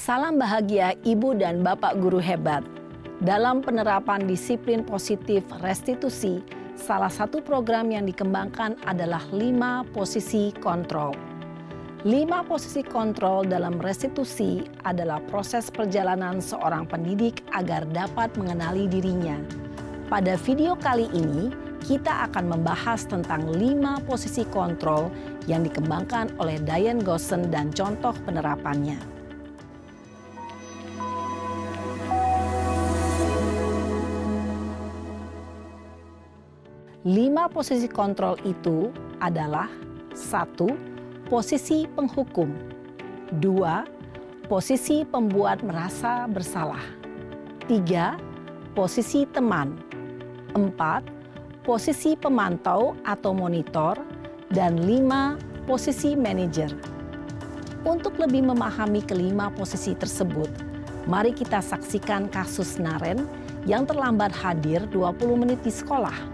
Salam bahagia Ibu dan Bapak guru hebat. Dalam penerapan disiplin positif restitusi, salah satu program yang dikembangkan adalah 5 posisi kontrol. 5 posisi kontrol dalam restitusi adalah proses perjalanan seorang pendidik agar dapat mengenali dirinya. Pada video kali ini, kita akan membahas tentang 5 posisi kontrol yang dikembangkan oleh Diane Gosson dan contoh penerapannya. 5 posisi kontrol itu adalah 1. Posisi penghukum. 2. Posisi pembuat merasa bersalah. 3. Posisi teman. 4. Posisi pemantau atau monitor. Dan 5. Posisi manajer. Untuk lebih memahami kelima posisi tersebut, mari kita saksikan kasus Naren yang terlambat hadir 20 menit di sekolah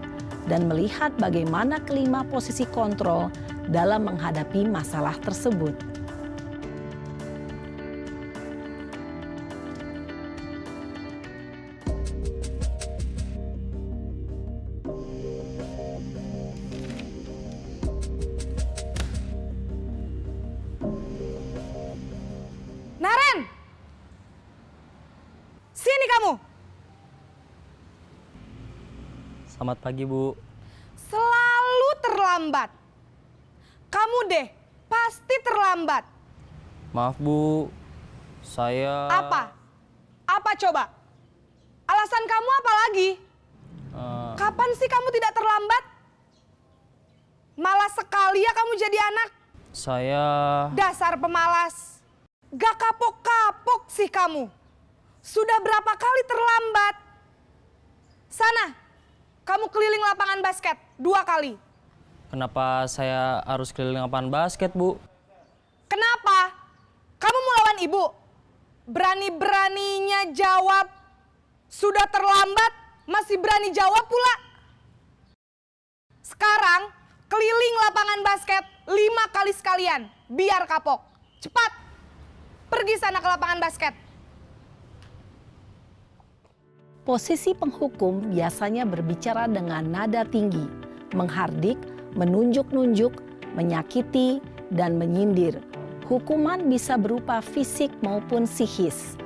dan melihat bagaimana kelima posisi kontrol dalam menghadapi masalah tersebut. Naren! Sini kamu! Selamat pagi, Bu. Selalu terlambat. Kamu deh, pasti terlambat. Maaf, Bu. Saya... Apa? Apa coba? Alasan kamu apa lagi? Kapan sih kamu tidak terlambat? Malas sekali ya kamu jadi anak. Saya... Dasar pemalas. Gak kapok-kapok sih kamu. Sudah berapa kali terlambat? Sana. Kamu keliling lapangan basket 2 kali. Kenapa saya harus keliling lapangan basket, Bu? Kenapa? Kamu mau lawan ibu? Berani-beraninya jawab. Sudah terlambat, masih berani jawab pula. Sekarang, keliling lapangan basket 5 kali sekalian. Biar kapok. Cepat. Pergi sana ke lapangan basket. Posisi penghukum biasanya berbicara dengan nada tinggi, menghardik, menunjuk-nunjuk, menyakiti, dan menyindir. Hukuman bisa berupa fisik maupun psikis.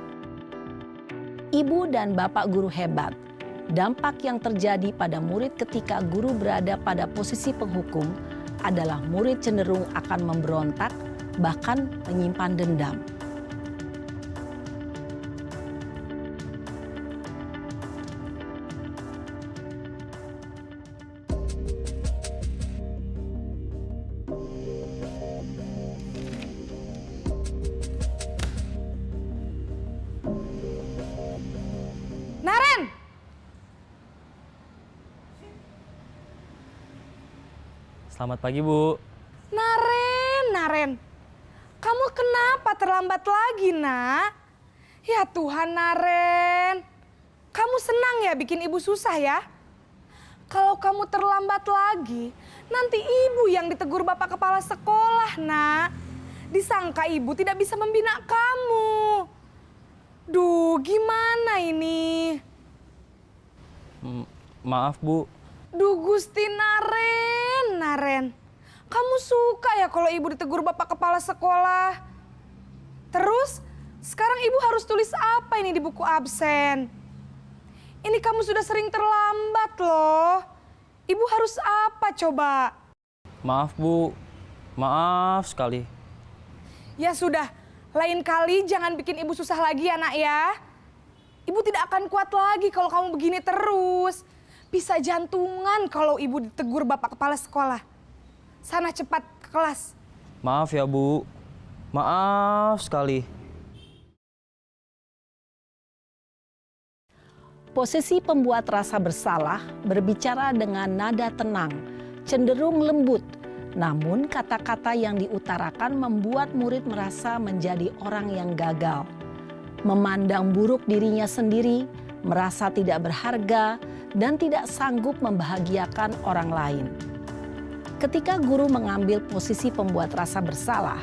Ibu dan Bapak guru hebat, dampak yang terjadi pada murid ketika guru berada pada posisi penghukum adalah murid cenderung akan memberontak, bahkan menyimpan dendam. Naren! Selamat pagi, Bu. Naren. Kamu kenapa terlambat lagi, nak? Ya Tuhan, Naren. Kamu senang ya bikin ibu susah ya? Kalau kamu terlambat lagi, nanti ibu yang ditegur Bapak Kepala Sekolah, nak. Disangka ibu tidak bisa membina kamu. Duh, gimana ini? Maaf, Bu. Duh, Gusti Naren. Kamu suka ya kalau ibu ditegur Bapak Kepala Sekolah? Terus, sekarang ibu harus tulis apa ini di buku absen? Ini kamu sudah sering terlambat loh. Ibu harus apa coba? Maaf, Bu. Maaf sekali. Ya sudah, lain kali jangan bikin ibu susah lagi ya, nak ya. Ibu tidak akan kuat lagi kalau kamu begini terus. Bisa jantungan kalau ibu ditegur Bapak Kepala Sekolah. Sana cepat ke kelas. Maaf ya, Bu. Maaf sekali. Posisi pembuat rasa bersalah berbicara dengan nada tenang, cenderung lembut. Namun kata-kata yang diutarakan membuat murid merasa menjadi orang yang gagal. Memandang buruk dirinya sendiri, merasa tidak berharga, dan tidak sanggup membahagiakan orang lain. Ketika guru mengambil posisi pembuat rasa bersalah,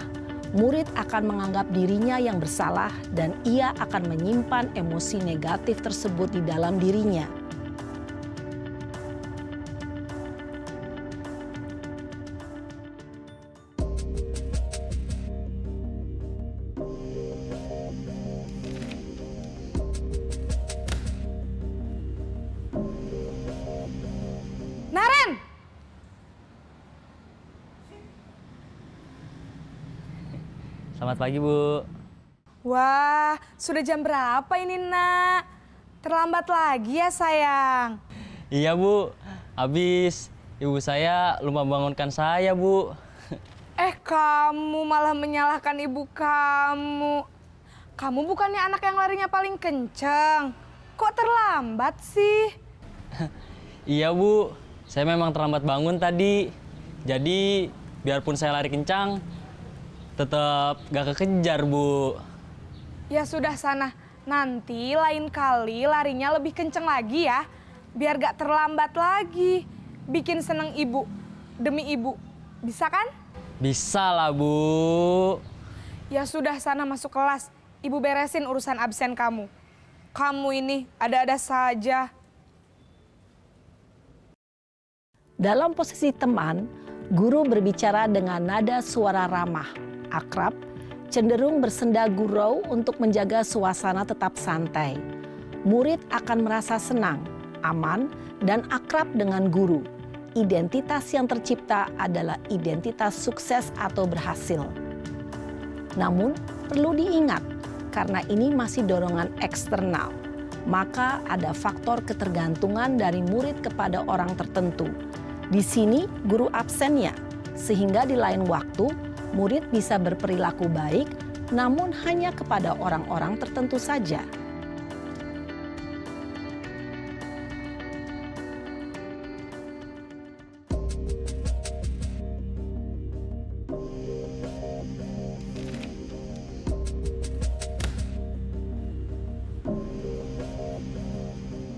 murid akan menganggap dirinya yang bersalah dan ia akan menyimpan emosi negatif tersebut di dalam dirinya. Naren! Selamat pagi, Bu. Wah, sudah jam berapa ini, Nak? Terlambat lagi ya, sayang. Iya, Bu. Habis ibu saya lupa bangunkan saya, Bu. Kamu malah menyalahkan ibu kamu. Kamu bukannya anak yang larinya paling kenceng. Kok terlambat sih? Iya, Bu. Saya memang terlambat bangun tadi. Jadi, biarpun saya lari kencang, tetap gak kekejar, Bu. Ya sudah sana, nanti lain kali larinya lebih kenceng lagi ya. Biar gak terlambat lagi. Bikin seneng ibu, demi ibu. Bisa kan? Bisa lah, Bu. Ya sudah sana masuk kelas. Ibu beresin urusan absen kamu. Kamu ini ada-ada saja. Dalam posisi teman, guru berbicara dengan nada suara ramah, akrab, cenderung bersenda gurau untuk menjaga suasana tetap santai. Murid akan merasa senang, aman, dan akrab dengan guru. Identitas yang tercipta adalah identitas sukses atau berhasil. Namun, perlu diingat, karena ini masih dorongan eksternal, maka ada faktor ketergantungan dari murid kepada orang tertentu. Di sini, guru absennya, sehingga di lain waktu, murid bisa berperilaku baik, namun hanya kepada orang-orang tertentu saja.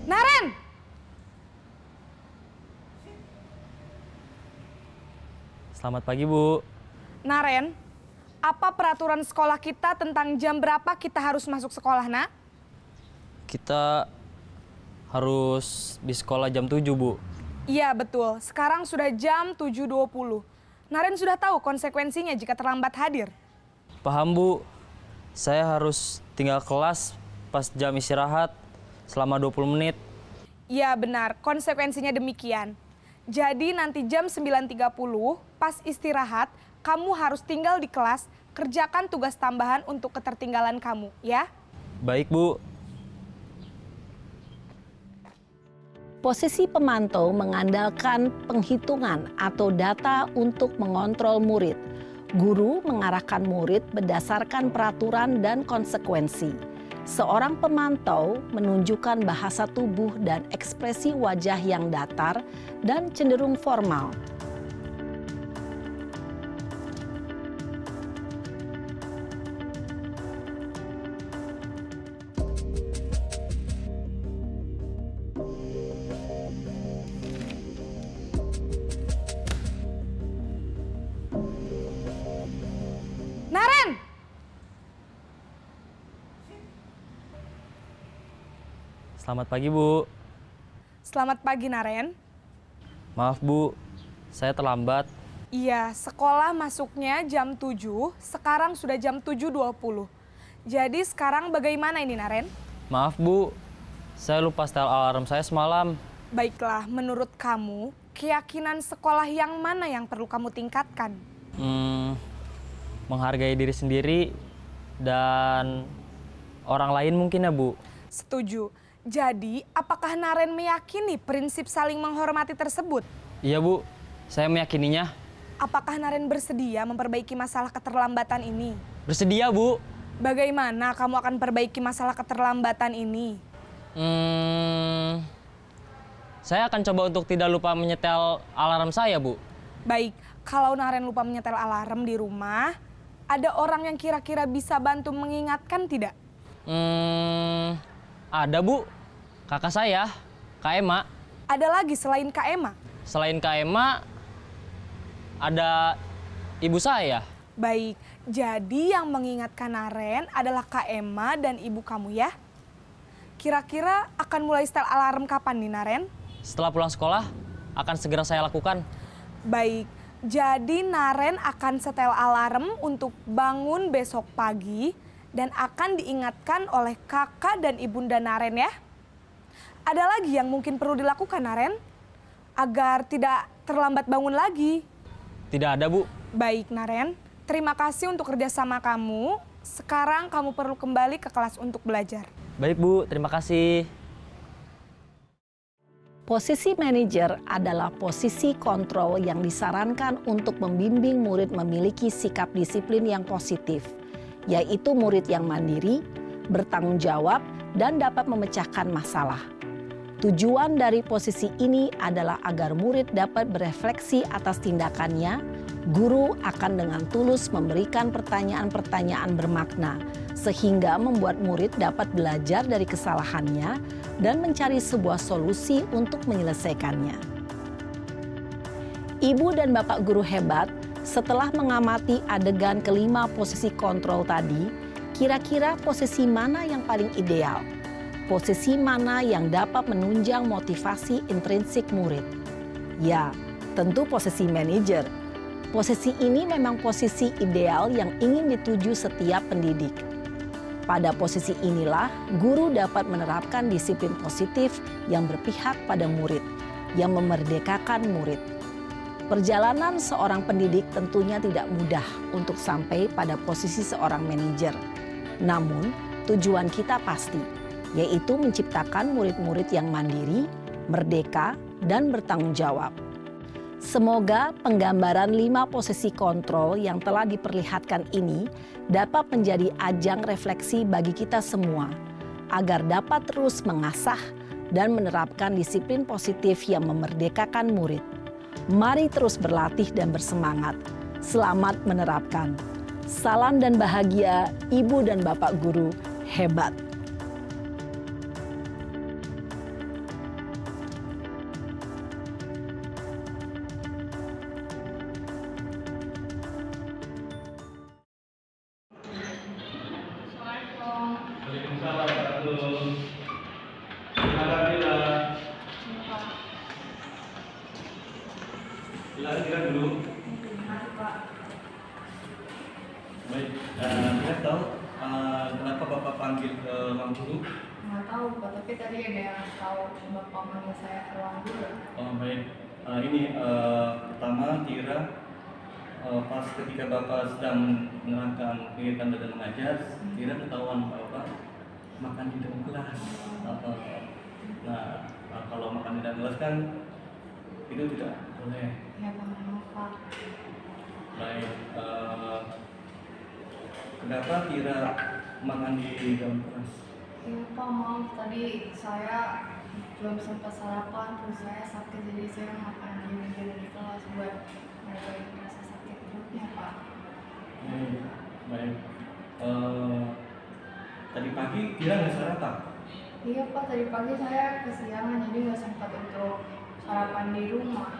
Naren! Selamat pagi, Bu. Naren, apa peraturan sekolah kita tentang jam berapa kita harus masuk sekolah, Nak? Kita harus di sekolah jam 7, Bu. Iya, betul. Sekarang sudah jam 7.20. Naren sudah tahu konsekuensinya jika terlambat hadir. Paham, Bu. Saya harus tinggal kelas pas jam istirahat selama 20 menit. Iya, benar. Konsekuensinya demikian. Jadi nanti jam 9.30 pas istirahat, kamu harus tinggal di kelas, kerjakan tugas tambahan untuk ketertinggalan kamu, ya? Baik, Bu. Posisi pemantau mengandalkan penghitungan atau data untuk mengontrol murid. Guru mengarahkan murid berdasarkan peraturan dan konsekuensi. Seorang pemantau menunjukkan bahasa tubuh dan ekspresi wajah yang datar dan cenderung formal. Naren! Selamat pagi, Bu. Selamat pagi, Naren. Maaf, Bu. Saya terlambat. Iya, sekolah masuknya jam 7, sekarang sudah jam 7.20. Jadi sekarang bagaimana ini, Naren? Maaf, Bu. Saya lupa setel alarm saya semalam. Baiklah, menurut kamu, keyakinan sekolah yang mana yang perlu kamu tingkatkan? Menghargai diri sendiri dan orang lain mungkin ya, Bu. Setuju. Jadi, apakah Naren meyakini prinsip saling menghormati tersebut? Iya, Bu. Saya meyakininya. Apakah Naren bersedia memperbaiki masalah keterlambatan ini? Bersedia, Bu. Bagaimana kamu akan perbaiki masalah keterlambatan ini? Saya akan coba untuk tidak lupa menyetel alarm saya, Bu. Baik, kalau Naren lupa menyetel alarm di rumah, ada orang yang kira-kira bisa bantu mengingatkan tidak? Ada, Bu. Kakak saya, Kak Ema. Ada lagi selain Kak Ema? Selain Kak Ema, ada ibu saya. Baik, jadi yang mengingatkan Naren adalah Kak Emma dan ibu kamu ya? Kira-kira akan mulai setel alarm kapan nih Naren? Setelah pulang sekolah, akan segera saya lakukan. Baik, jadi Naren akan setel alarm untuk bangun besok pagi dan akan diingatkan oleh kakak dan ibunda Naren ya. Ada lagi yang mungkin perlu dilakukan Naren? Agar tidak terlambat bangun lagi. Tidak ada, Bu. Baik Naren, terima kasih untuk kerjasama kamu. Sekarang kamu perlu kembali ke kelas untuk belajar. Baik, Bu. Terima kasih. Posisi manajer adalah posisi kontrol yang disarankan untuk membimbing murid memiliki sikap disiplin yang positif, yaitu murid yang mandiri, bertanggung jawab, dan dapat memecahkan masalah. Tujuan dari posisi ini adalah agar murid dapat berefleksi atas tindakannya. Guru akan dengan tulus memberikan pertanyaan-pertanyaan bermakna, sehingga membuat murid dapat belajar dari kesalahannya dan mencari sebuah solusi untuk menyelesaikannya. Ibu dan bapak guru hebat, setelah mengamati adegan kelima posisi kontrol tadi, kira-kira posisi mana yang paling ideal? Posisi mana yang dapat menunjang motivasi intrinsik murid? Ya, tentu posisi manajer. Posisi ini memang posisi ideal yang ingin dituju setiap pendidik. Pada posisi inilah, guru dapat menerapkan disiplin positif yang berpihak pada murid, yang memerdekakan murid. Perjalanan seorang pendidik tentunya tidak mudah untuk sampai pada posisi seorang manajer. Namun, tujuan kita pasti, yaitu menciptakan murid-murid yang mandiri, merdeka, dan bertanggung jawab. Semoga penggambaran 5 posisi kontrol yang telah diperlihatkan ini dapat menjadi ajang refleksi bagi kita semua, agar dapat terus mengasah dan menerapkan disiplin positif yang memerdekakan murid. Mari terus berlatih dan bersemangat. Selamat menerapkan. Salam dan bahagia, Ibu dan Bapak Guru hebat. Silakan dulu. Baik, saya tahu kenapa Bapak panggil ke ruang guru? Nggak tahu Pak, tapi tadi ada yang tahu Bapak manggil saya ke ruang guru. Oh baik, pertama Tira pas ketika Bapak sedang menerangkan kegiatan belajar mengajar, Tira ketahuan Bapak makan di dalam kelas. Nah, kalau makan di dalam kelas kan itu tidak boleh. Ya Pak, maaf Pak. Baik, kenapa Tira makan di dalam kelas? Iya Pak, maaf tadi saya belum sempat sarapan, terus saya sakit jadi saya makan di kelas buat meredain rasa sakit perutnya Pak. Baik. Tadi pagi Tira nggak sarapan? Iya Pak, tadi pagi saya kesiangan jadi nggak sempat untuk sarapan di rumah.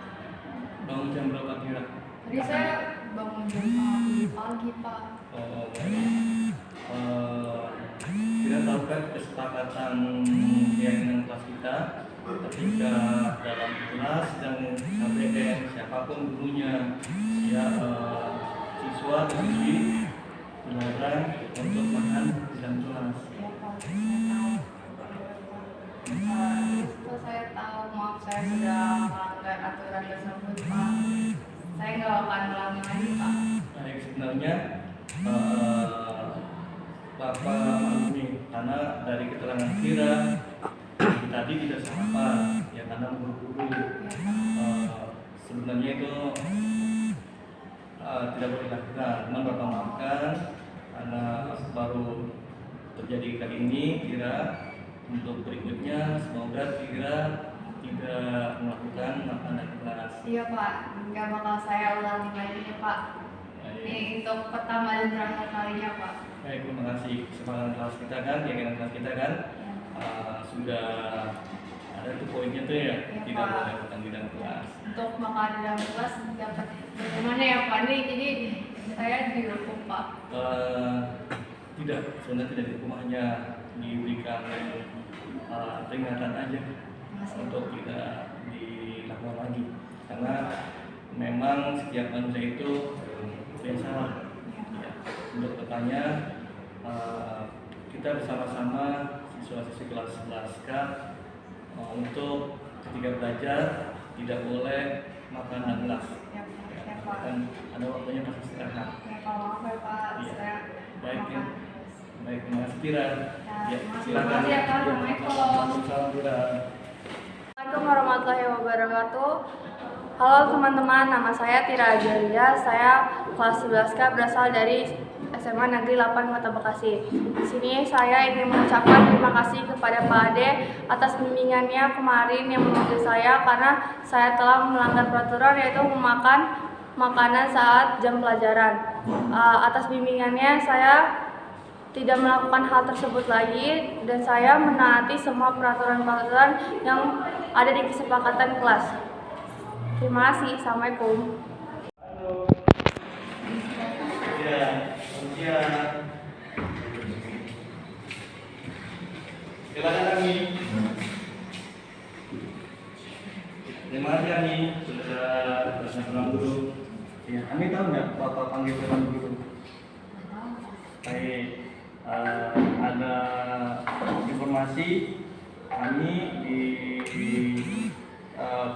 Bangun jam berapa Tira? Tadi saya bangun jam 6 pagi Pak. Oh, baik. Tira tahu kan kesepakatan dengan kelas kita ketika dalam kelas dan KBM siapapun gurunya ya siswa dan siswi dilarang untuk makan di dalam kelas. Iya Pak, saya tahu. Itu saya tahu, maaf saya sudah melanggar aturan tersebut Pak. Saya nggak akan ulangi lagi Pak. Baik, sebenarnya Bapak maklumi karena dari keterangan Tira tadi tidak sarapan ya karena buru-buru. Sebenarnya itu tidak boleh dilakukan. Namun Bapak maafkan karena baru terjadi kali ini. Tira untuk berikutnya semoga Tira tidak melakukan makanan keras. Iya Pak, nggak bakal saya ulangi lagi ya Pak. Ini untuk pertama dan terakhir kalinya Pak. Baik, terima kasih kesempatan kelas kita kan, keyakinan kelas kita kan sudah ada tuh poinnya tuh ya, Iya, tidak Pak. boleh makan di dalam kelas. Untuk makan di dalam kelas dapat bagaimana ya Pak? Ini jadi saya dihukum Pak. Tidak, sebenarnya tidak dihukum, hanya diberikan peringatan aja untuk tidak dilakukan lagi, karena memang setiap manusia itu yang salah. Ya, untuk bertanya, kita bersama-sama siswa-siswi kelas 11K untuk ketika belajar tidak boleh makan dan gelas. Ya Pak. Dan ada waktunya pas istirahat. Ya Pak, maaf ya Pak. Iya. Saya Baik, ya. makan. Baik, terima kasih Tira. Ya, silakan. terima kasih ya, Kak. Assalamualaikum. Waalaikumsalam, Tira. Assalamualaikum warahmatullahi wabarakatuh. Halo teman-teman, nama saya Tira Ajalia. Saya kelas 11K berasal dari SMA Negeri 8 Kota Bekasi. Di sini saya ingin mengucapkan terima kasih kepada Pak Ade atas bimbingannya kemarin yang memanggil saya karena saya telah melanggar peraturan yaitu memakan makanan saat jam pelajaran. Atas bimbingannya saya tidak melakukan hal tersebut lagi dan saya menaati semua peraturan-peraturan yang ada di kesepakatan kelas. Terima kasih. Assalamualaikum. Ya, silakan. Silakan Ami. Terima kasih Ami sudah bersama guru. Ya, Ami tahu nggak Bapak panggil tuan guru? Baik, ada informasi Ami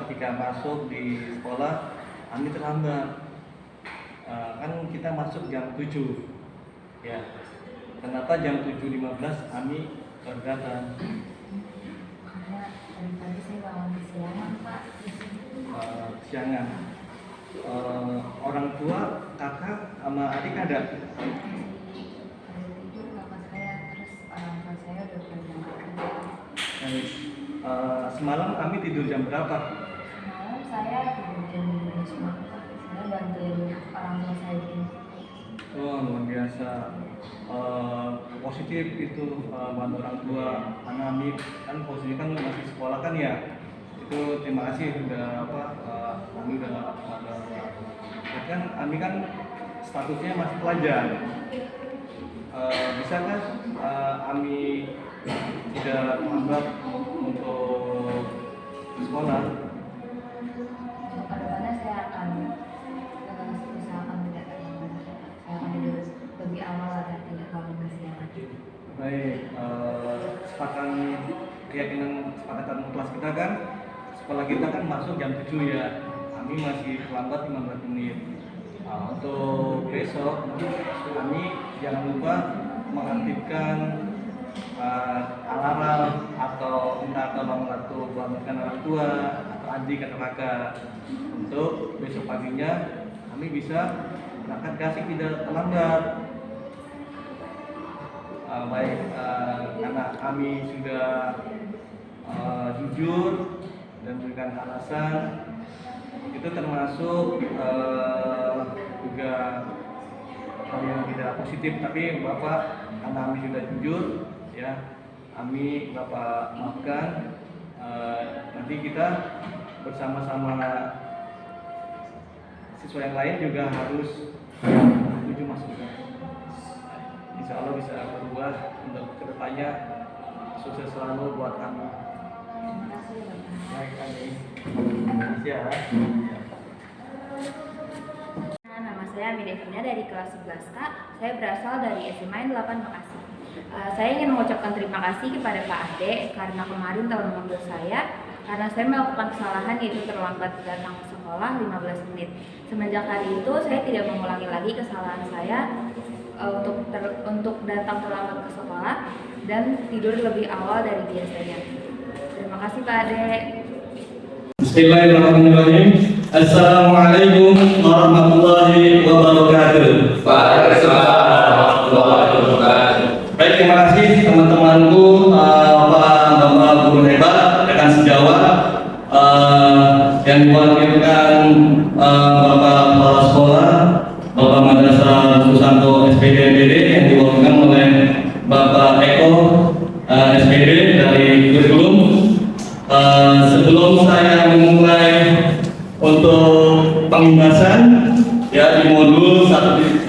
ketika masuk di sekolah Ami terlambat. Kan kita masuk jam 7 ya, kenapa jam 7.15 Ami baru datang? Karena tadi pagi saya bangun kesiangan Pak. Siangan. Orang tua, kakak sama adik ada? Ada tidur kakak saya, terus orang tua saya udah berangkat kerja. Semalam Ami tidur jam berapa? Semalam saya tidur jam 12 malam. Saya bantuin orang tua saya bikin. Oh, luar biasa. Positif itu bantu orang tua. Karena Ami kan posisinya kan masih sekolah kan ya. Itu terima kasih udah Ami udah kan Ami kan statusnya masih pelajar. Bisa kan Ami tidak terlambat untuk sekolah? Kedepannya saya akan usahakan tidak terlambat. Saya akan tidur lebih awal dan tidak bangun kesiangan. Baik, kesepakatan kelas kita kan, sekolah kita kan masuk jam 7 ya. Kami masih terlambat 15 menit. Untuk besok, kami jangan lupa mengaktifkan alarm atau minta tolong atau bangunkan orang tua atau adik atau kakak untuk besok paginya kami bisa berangkat ke asik tidak terlambat. Baik, karena kami sudah jujur dan memberikan alasan, itu termasuk juga hal yang tidak positif, tapi Bapak karena kami sudah jujur ya, kami Bapak maafkan. Nanti kita bersama-sama siswa yang lain juga harus setuju masukan. Insya Allah bisa berubah untuk kedepannya. Sukses selalu buat kami. Terima kasih Bapak. Baik kami. Terima kasih ya. Nama saya Ami Devina dari kelas 11K. Saya berasal dari SMA 8 Bekasi. Saya ingin mengucapkan terima kasih kepada Pak Ade karena kemarin telah memanggil saya karena saya melakukan kesalahan yaitu terlambat datang ke sekolah 15 menit. Semenjak hari itu saya tidak mengulangi lagi kesalahan saya untuk datang terlambat ke sekolah dan tidur lebih awal dari biasanya. Terima kasih Pak Ade. Bismillahirrahmanirrahim. Assalamualaikum warahmatullahi wabarakatuh. Waalaikumsalam warahmatullahi wabarakatuh. Baik, terima kasih teman-temanku, Bapak guru hebat, rekan sejawat, yang diwakilkan Bapak kepala sekolah, Bapak Madrasah Susanto SPD MPD yang diwakilkan oleh Bapak Eko SPD dari kurikulum. Sebelum saya memulai untuk pengibasan, ya di modul 1.4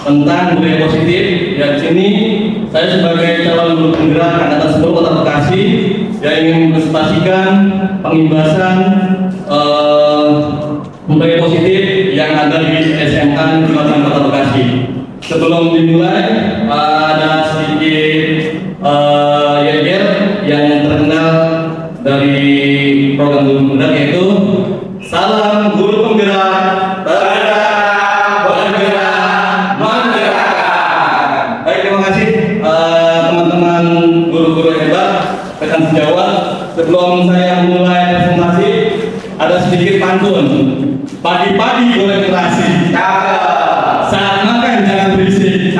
tentang budaya positif. Ya di sini saya sebagai calon guru penggerak Angkatan 10 Kota Bekasi yang ingin mempresentasikan pengibasan budaya positif yang ada di SMK Negeri 8 Kota Bekasi. Sebelum dimulai ada sedikit yel yang terkenal dari program guru penggerak, yaitu salam guru penggerak, bergerak menggerakkan. Baik, terima kasih teman-teman guru-guru hebat, rekan sejawat. Sebelum saya mulai presentasi, ada sedikit pantun. Padi-padi boleh terasi, saat makan jangan berisik.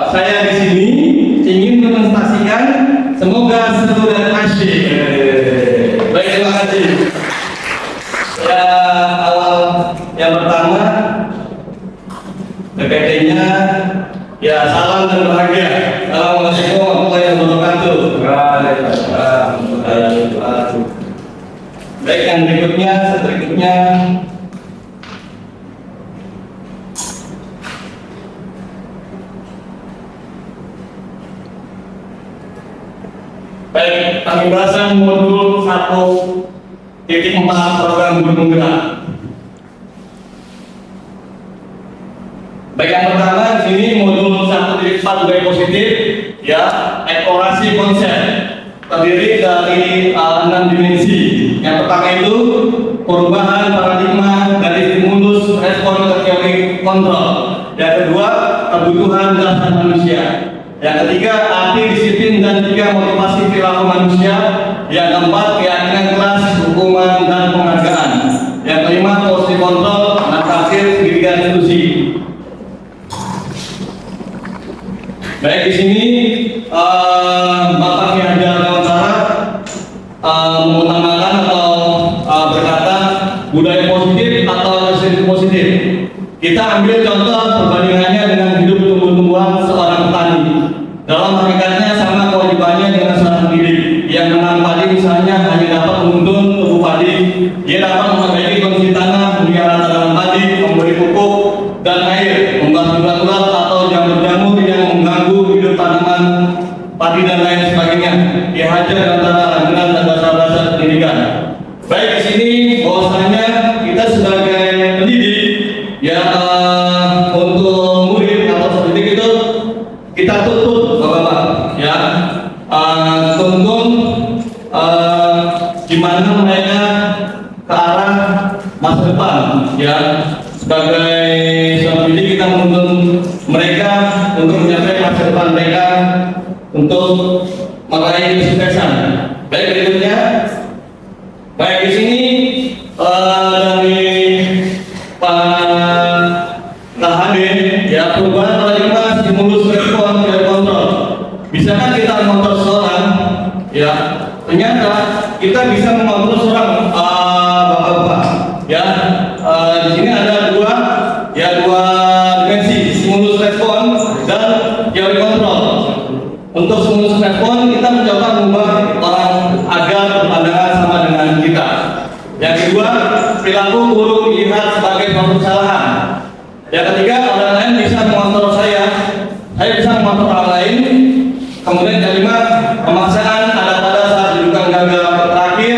Saya di sini ingin mempresentasikan, semoga seru dan asyik. Baik, terima kasih. Ya, awal yang pertama PPT-nya ya salam dan bahagia. Assalamualaikum warahmatullahi wabarakatuh. Baik, yang berikutnya, baik, pengibasan modul 1.4 program guru penggerak. Baik, yang pertama di sini modul 1.4 budaya positif, ya, eksplorasi konsep, terdiri dari 6 dimensi. Yang pertama itu perubahan paradigma dari stimulus respon ke teori kontrol. Yang kedua, kebutuhan dasar manusia. Yang ketiga, arti disiplin dan 3 motivasi perilaku manusia. Yang keempat, keyakinan kelas, hukuman dan penghargaan. Yang kelima, posisi kontrol. Dan terakhir, pendidikan institusi. Baik, di sini Bapak Ki Hajar Dewantara mengutamakan atau berkata budaya positif atau resiliensi positif. Kita ambil contoh perbandingannya dengan hidup tumbuh-tumbuhan seorang petani. Dalam hakikatnya sama kewajibannya dengan seorang pendidik. Yang menanam padi misalnya hanya dapat menuntun tubuh padi, dia dapat memperbaiki kondisi tanah, memelihara tanaman padi, memberi pupuk dan air, membahas ulat-ulat atau jamur-jamur yang mengganggu hidup tanaman padi dan lain sebagainya. Ki Hajar Dewantara dengan dasar-dasar pendidikan. Baik, di sini bahwasanya kita sebagai pendidik, ya, untuk murid atau pendidik itu kita tuntut Bapak-bapak, ya, tuntun gimana mereka ke arah masa depan, ya. Sebagai seorang pendidik kita menuntun mereka untuk mencapai masa depan mereka untuk meraih kesuksesan. Baik, berikutnya, baik di sini dari Pak Hadir, ya, perubahan paradigma stimulus respon dan kontrol. Bisakah kita mengontrol seorang? Ya, ternyata kita bisa mengontrol seorang, Bapak-bapak. Ya, di sini ada dua dimensi, stimulus respon dan teori kontrol. Untuk stimulus respon kita mencoba mengubah orang agar berpandangan sama dengan kita. Yang kedua, perilaku buruk dilihat sebagai suatu kesalahan. Yang ketiga, orang lain bisa mengontrol saya bisa mengontrol orang lain. Kemudian yang kelima, pemaksaan ada pada saat didudukan gagal. Terakhir,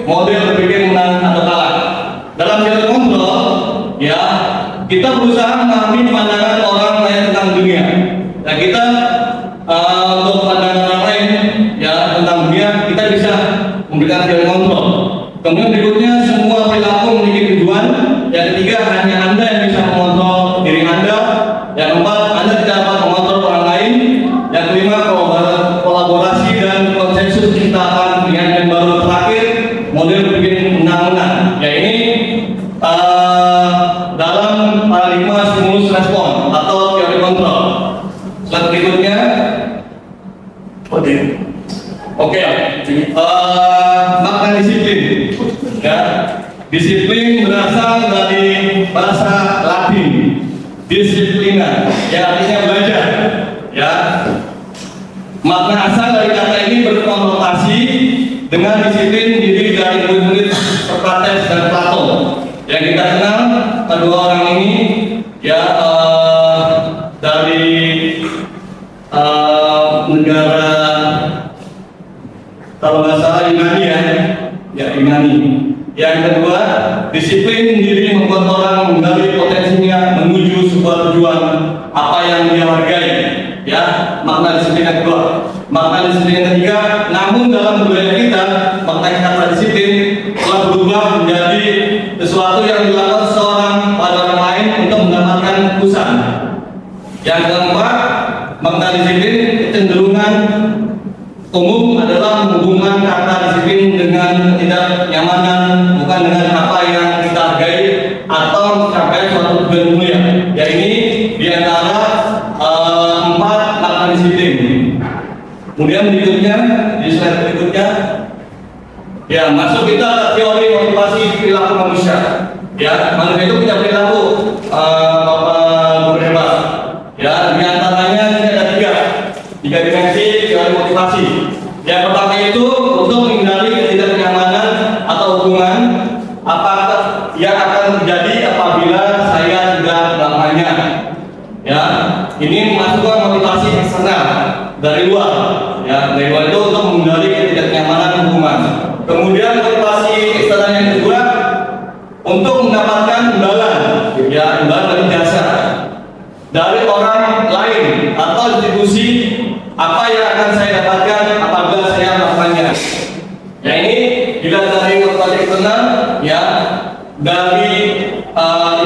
model berpikir menang atau kalah. Dalam teori kontrol, ya, kita berusaha memahami pandangan orang lain tentang dunia. Dan kita untuk pandangan orang lain, ya, tentang dunia, kita bisa memberikan teori kontrol. Kemudian berikutnya, semua perilaku memiliki tujuan. Yang ketiga, hanya Anda yang bisa mengontrol diri Anda. Yang keempat, Anda tidak dapat mengontrol orang lain. Yang kelima, kolaborasi dan konsensus ciptakan dengan yang baru. Terakhir, model berpikir menang-menang. Ya, ini dalam paradigma stimulus respon atau teori kontrol. Slide berikutnya. Oke. Makna disiplin. Ya, disiplin berasal dari bahasa Latin, disiplina, ya, artinya belajar. Ya, makna asal dari kata ini berkonotasi dengan disiplin diri dari murid-murid Sokrates dan Plato yang kita kenal kedua orang ini ya dari negara, kalau nggak salah Yunani ya Yunani. Yang kedua, disiplin diri membuat orang menggali potensinya menuju sebuah tujuan apa yang dia hargai. Ya, makna disiplin yang kedua. Makna disiplin yang ketiga, namun dalam budaya kita, makna kata disiplin telah berubah menjadi sesuatu yang dilakukan seorang pada orang lain untuk mendapatkan kepuasan. Yang keempat, makna disiplin kecenderungan umum adalah menghubungkan kata disiplin dengan ketidaknyamanan, bukan dengan apa yang kita hargai atau mencapai suatu tujuan mulia. Ya, ini diantara 4 makna disiplin. Kemudian berikutnya, di slide berikutnya, ya masuk kita teori motivasi perilaku manusia. Ya, manusia itu punya perilaku, Bapak Guru hebat. Ya, diantaranya ini ada 3 dimensi teori motivasi. Yang pertama itu untuk menghindari ketidaknyamanan atau hubungan apa yang akan terjadi apabila saya tidak melakukannya. Ya, ini masukkan motivasi eksternal dari luar. Ya, dari luar itu untuk menghindari ketidaknyamanan hubungan. Kemudian motivasi eksternal yang kedua untuk mendapatkan imbalan, ya imbalan dari jasa dari orang lain atau institusi apa yang akan saya dapatkan apabila saya melakukannya. Ya, ini dilihat dari motivasi eksternal, ya dari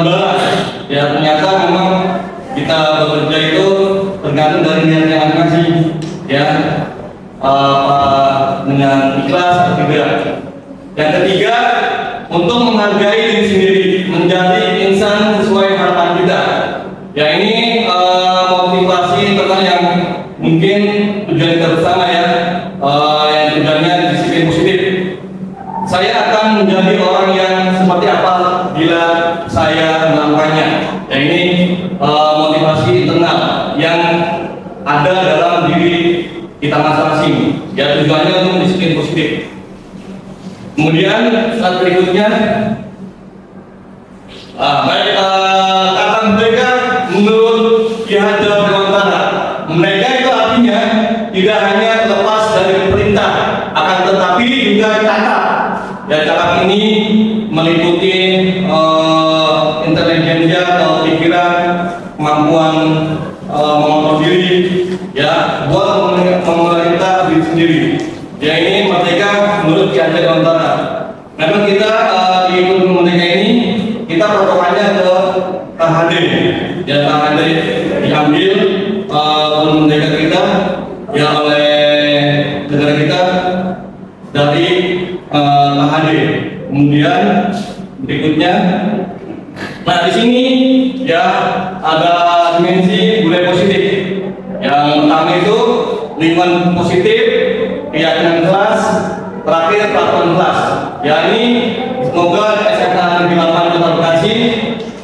imbalan. Ya, ternyata memang kita bekerja itu tergantung dari niatnya masing-masing. Ya, dengan ikhlas atau tidak. Yang ketiga, untuk menghargai diri sendiri, menjadi insan sesuai harapan kita. Ya, ini motivasi tentang yang mungkin tujuan kita bersama ya, yang tujuannya disiplin positif. Saya akan menjadi orang yang seperti apa bila saya melakukannya. Ya, ini motivasi internal yang ada dalam diri kita masing-masing. Ya, tujuannya untuk disiplin positif. Kemudian slide berikutnya, kata mereka menurut Ki Hajar Dewantara, mereka itu artinya tidak hanya lepas dari perintah, akan tetapi juga cakap. Ya, cakap ini meliputi intelijensia atau pikiran, kemampuan mengontrol diri, ya, buat memerintah diri sendiri. Ya, ini merdeka menurut Ki Hajar Dewantara. Memang kita di kurikulum merdeka ini kita protokolnya ke KHD. Ya, KHD diambil kurikulum merdeka kita ya oleh negara kita dari KHD. Kemudian berikutnya, nah di sini ya ada dimensi budaya positif. Yang pertama itu lingkungan positif, keyakinan kelas, terakhir peraturan kelas. Ya, ini semoga SMA Negeri 8 Kota Bekasi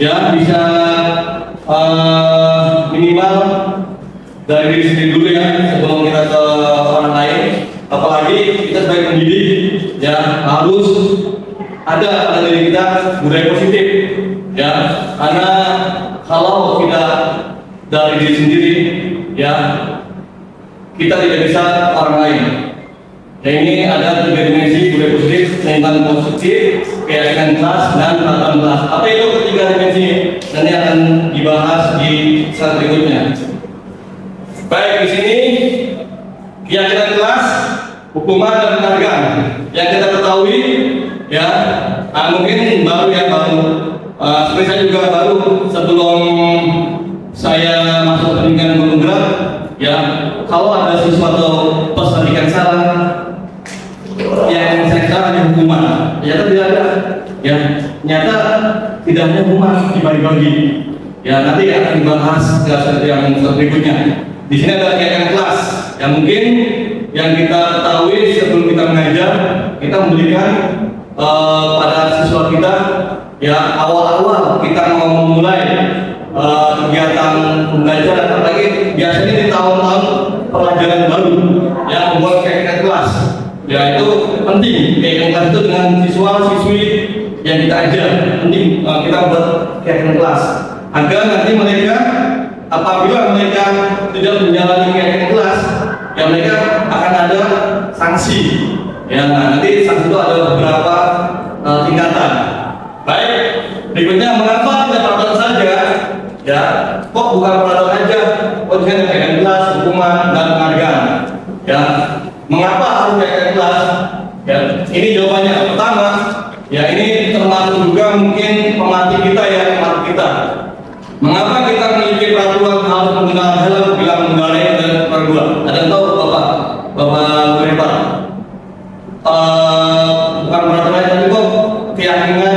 ya bisa minimal dari diri sendiri dulu ya sebelum kita ke orang lain. Apalagi kita sebagai pendidik ya harus ada pada diri kita budaya positif ya, karena kalau tidak dari diri sendiri ya kita tidak bisa orang lain. Ya, ini ada 3 dimensi budaya positif, lingkungan positif, keyakinan kelas, dan peraturan kelas. Apa itu ketiga dimensi? Nanti akan dibahas di slide berikutnya. Baik, di sini keyakinan kelas, hukuman dan penghargaan. Yang kita ketahui ya, mungkin baru seperti saya juga baru sebelum saya masuk pendidikan guru gerak ya, kalau ada sesuatu pendidikan salah yang saya kira hanya hukuman, ternyata tidak ada ya, ternyata tidak hanya hukuman dibagi-bagi ya, nanti akan dibahas ke yang berikutnya. Di sini ada keyakinan kelas yang mungkin yang kita ketahui sebelum kita mengajar, kita memberikan pada siswa kita ya, awal-awal kita mau memulai kegiatan pembelajaran, apalagi biasanya di tahun-tahun pelajaran baru yang membuat keyakinan kelas. Ya, itu penting keyakinan kelas itu dengan siswa-siswi yang kita ajar, penting kita buat keyakinan kelas agar nanti mereka apabila mereka tidak menjalani keyakinan kelas, ya mereka akan ada sanksi. Ya, nah, nanti sanksi itu ada beberapa tingkatan. Baik, berikutnya mengapa tidak peraturan saja? Ya, kok bukan peraturan aja? Kok juga ada keyakinan kelas, hukuman dan penghargaan? Ya, mengapa harus keyakinan kelas? Ya, ini jawabannya. Pertama, ya ini termasuk juga mungkin pematih kita ya, pematih kita. Mengapa kita memiliki peraturan harus menggunakan helm bila mengendarai dan berdua? Ada yang tahu Bapak Hebat? Bukan peraturan tapi kok keyakinan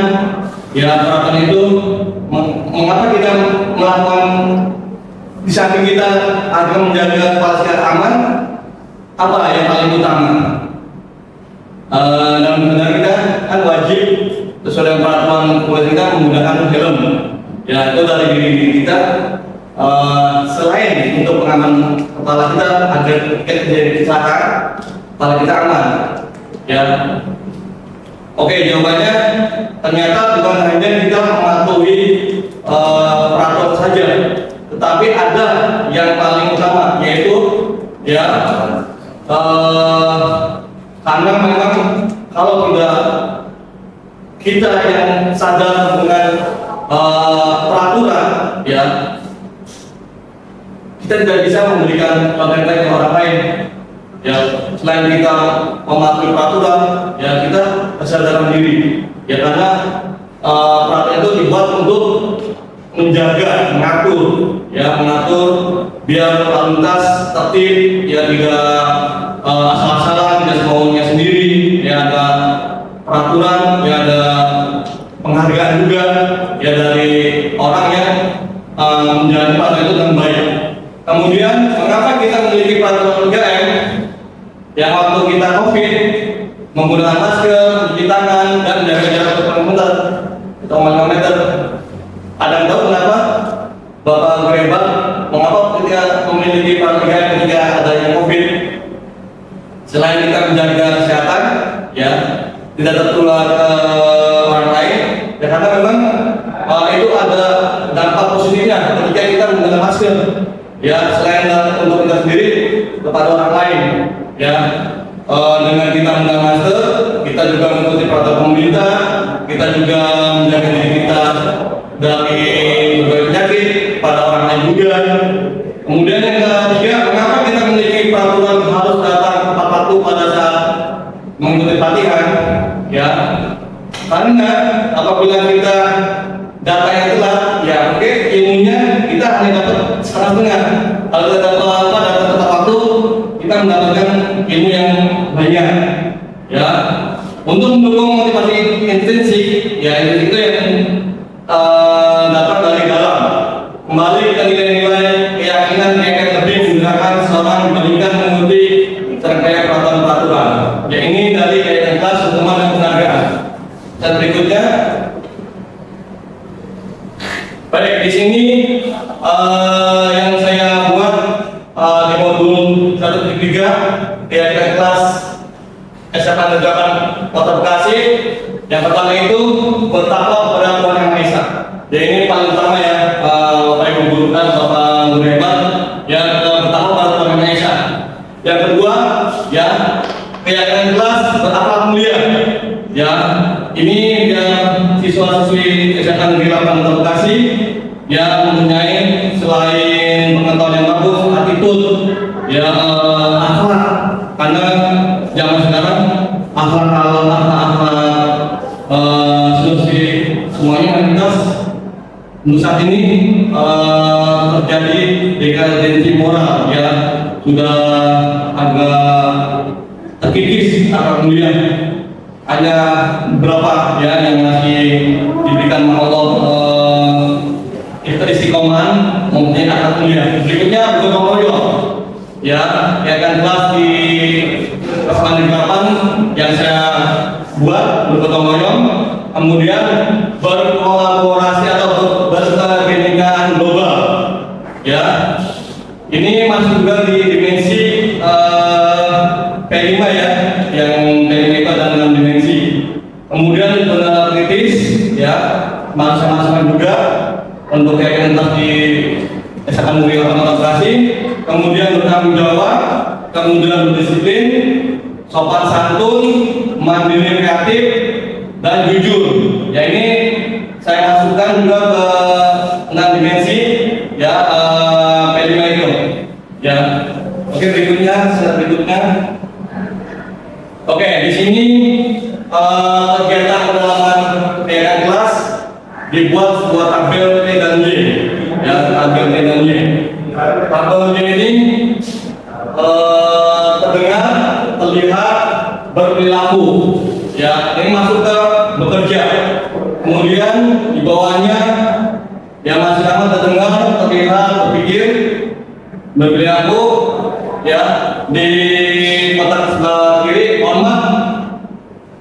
ya peraturan itu mengapa kita melakukan di samping kita agar menjaga kepala sehat aman, apa yang paling utama? Dalam negara kita kan wajib sesuai dengan peraturan kepolisian kita menggunakan helm. Ya, itu dari diri kita. Selain untuk pengaman kepala kita agar kita jadi kecelakaan, kepala kita aman. Ya, oke, jawabannya ternyata bukan hanya kita mematuhi peraturan saja, tetapi ada yang paling utama, yaitu ya karena memang kalau tidak kita yang sadar dengan peraturan, ya kita tidak bisa memberikan pengertian ke orang lain. Ya, selain kita mematuhi peraturan, ya kita kesadaran diri. Ya karena peraturan itu dibuat untuk menjaga, mengatur, ya mengatur biar lalu lintas tertib, ya tidak asal-asalan, tidak semaunya sendiri. Ya ada peraturan, ya ada penghargaan juga ya dari orang yang menjalani peraturan itu dengan baik. Kemudian mengapa kita memiliki peraturan 3M? Yang waktu kita COVID menggunakan masker, cuci tangan dan jaga jarak 1 meter atau 5 meter. Ada yang tahu kenapa? Bapak Hebat, mengapa ketika memiliki peraturan 3M ketika adanya COVID? Selain kita menjaga kesehatan, ya tidak tertular ke orang lain, ya karena memang itu ada dampak positifnya ketika kita menggunakan masker. Ya selain untuk kita sendiri kepada orang lain, ya dengan kita menggunakan masker, kita juga mengikuti peraturan pemerintah, kita juga menjaga diri kita dari berbagai penyakit pada orang lain juga. Kemudian yang ketiga, mengapa kita memiliki peraturan harus datang tepat waktu pada saat mengikuti pelatihan? Ya, karena apabila kita datanya telat, ya oke, ilmunya kita hanya dapat setengah-setengah. Kalau kita datang tepat waktu, kita mendapatkan ilmu yang banyak. Ya, untuk mendukung motivasi intrinsik, ya itu yang datang dari dalam. Kembali ke nilai-nilai keyakinan lebih menggunakan seorang dibandingkan mengikuti serangkaian peraturan-peraturan. Ya ini dari keyakinan kelas, hukuman dan penghargaan. Dan berikutnya, baik di sini yang saya buat di modul 1.3 keyakinan kelas SMA Negeri 8 Kota Bekasi. Yang pertama itu bertakwa kepada Tuhan Yang Maha Esa. Ya ini paling utama ya, Bapak Ibu guru dan Bapak Guru Hebat, yang bertakwa kepada Tuhan Yang Maha Esa. Yang kedua, ya keyakinan kelas berakhlak mulia. Ya, ini yang siswa-siswi SMA Negeri 8 Kota Bekasi yang mempunyai selain pengetahuan yang bagus, attitude, ya akhlak. Karena zaman sekarang akhlak semuanya mayoritas untuk saat ini terjadi dekadensi moral, ya sudah agak terkikis akhlak mulia. Hanya beberapa ya yang masih diberikan Allah istiqomah mempunyai akhlak mulia. Berikutnya bergotong royong. Ya, kan kelas di kelas mandiri yang saya buat bergotong royong, kemudian berkolaborasi atau berkebinekaan global. Ya, ini masuk juga di dimensi P5 ya, yang P5 itu ada 6 dimensi. Kemudian benar kritis, untuk keyakinan kelas di SMA Negeri 8 Bekasi, kemudian bertanggung jawab, kemudian berdisiplin, sopan santun, mandiri kreatif, dan jujur. Ya ini saya masukkan juga ke 6 dimensi ya P5 itu. Ya. Oke, berikutnya. Oke, di sini kegiatan pendalaman keyakinan kelas dibuat sebuah tabel T dan Y. Ya, tabel T dan Y. Tabel Y ini terdengar, terlihat, berperilaku. Ya, ini masuk ke bekerja. Kemudian di bawahnya yang masih sama terdengar, terlihat, berpikir, berperilaku. Ya, di kotak sebelah kiri, hormat.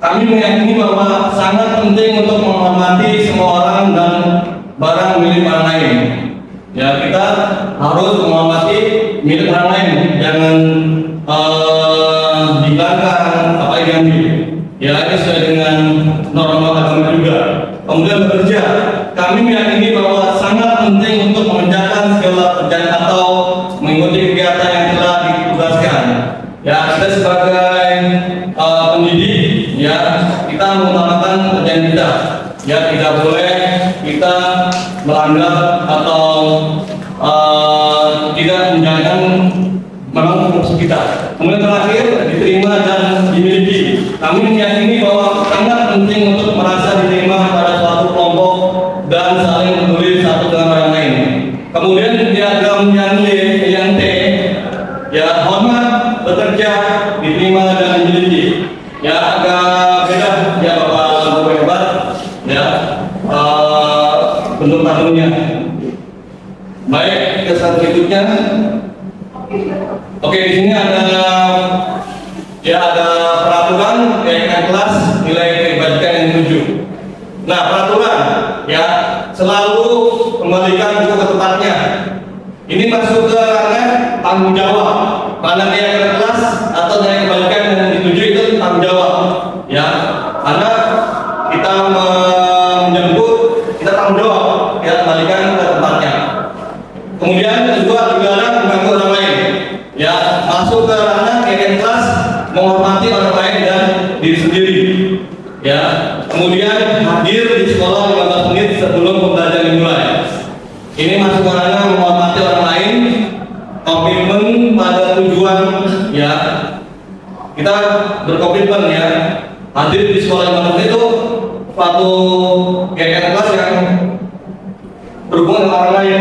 Kami meyakini bahwa sangat penting untuk menghormati semua orang dan barang milik orang lain. Ya, kita harus menghormati milik orang lain, jangan dibanggakan apa yang diambil. Ya, ini sesuai dengan norma agama juga. Kemudian bekerja, kami meyakini bahwa sangat penting untuk mengerjakan segala pekerjaan atau mengikuti kegiatan yang telah ditugaskan. Ya, kita sebagai pendidik, ya kita mengutamakan pekerjaan kita. Ya, tidak boleh kita melanggar atau tidak menjalankan memang fungsi kita. Kemudian terakhir, diterima dan dimiliki. Kami meyakini bahwa sangat penting untuk merasa diterima pada suatu kelompok dan saling peduli satu dengan orang lain. Kemudian diagram yang T, ya hormat, bekerja, diterima dan dimiliki. Ya agak beda ya Bapak hebat, ya bentuk tabelnya. Baik, ke selanjutnya. Oke, di sini ada peraturan keyakinan kelas nilai kebajikan yang dituju. Nah, peraturan ya selalu kembalikan buku ke tempatnya. Ini masuk ke ranah tanggung jawab. Mana keyakinan kelas atau nilai kebajikan yang dituju itu tanggung jawab. Ya, karena kita menjemput, kita tanggung jawab. Ya, kembalikan ke tempatnya. Kemudian kedua, dilarang mengganggu orang lain. Ya, masuk ke ranah keyakinan kelas menghormati orang lain dan diri sendiri. Ya, kemudian hadir di sekolah 15 menit sebelum pembelajaran dimulai. Ini masuk ke ranah menghormati orang lain, komitmen pada tujuan. Ya, kita berkomitmen ya hadir di sekolah 15 menit itu suatu keyakinan kelas yang berhubungan dengan orang lain.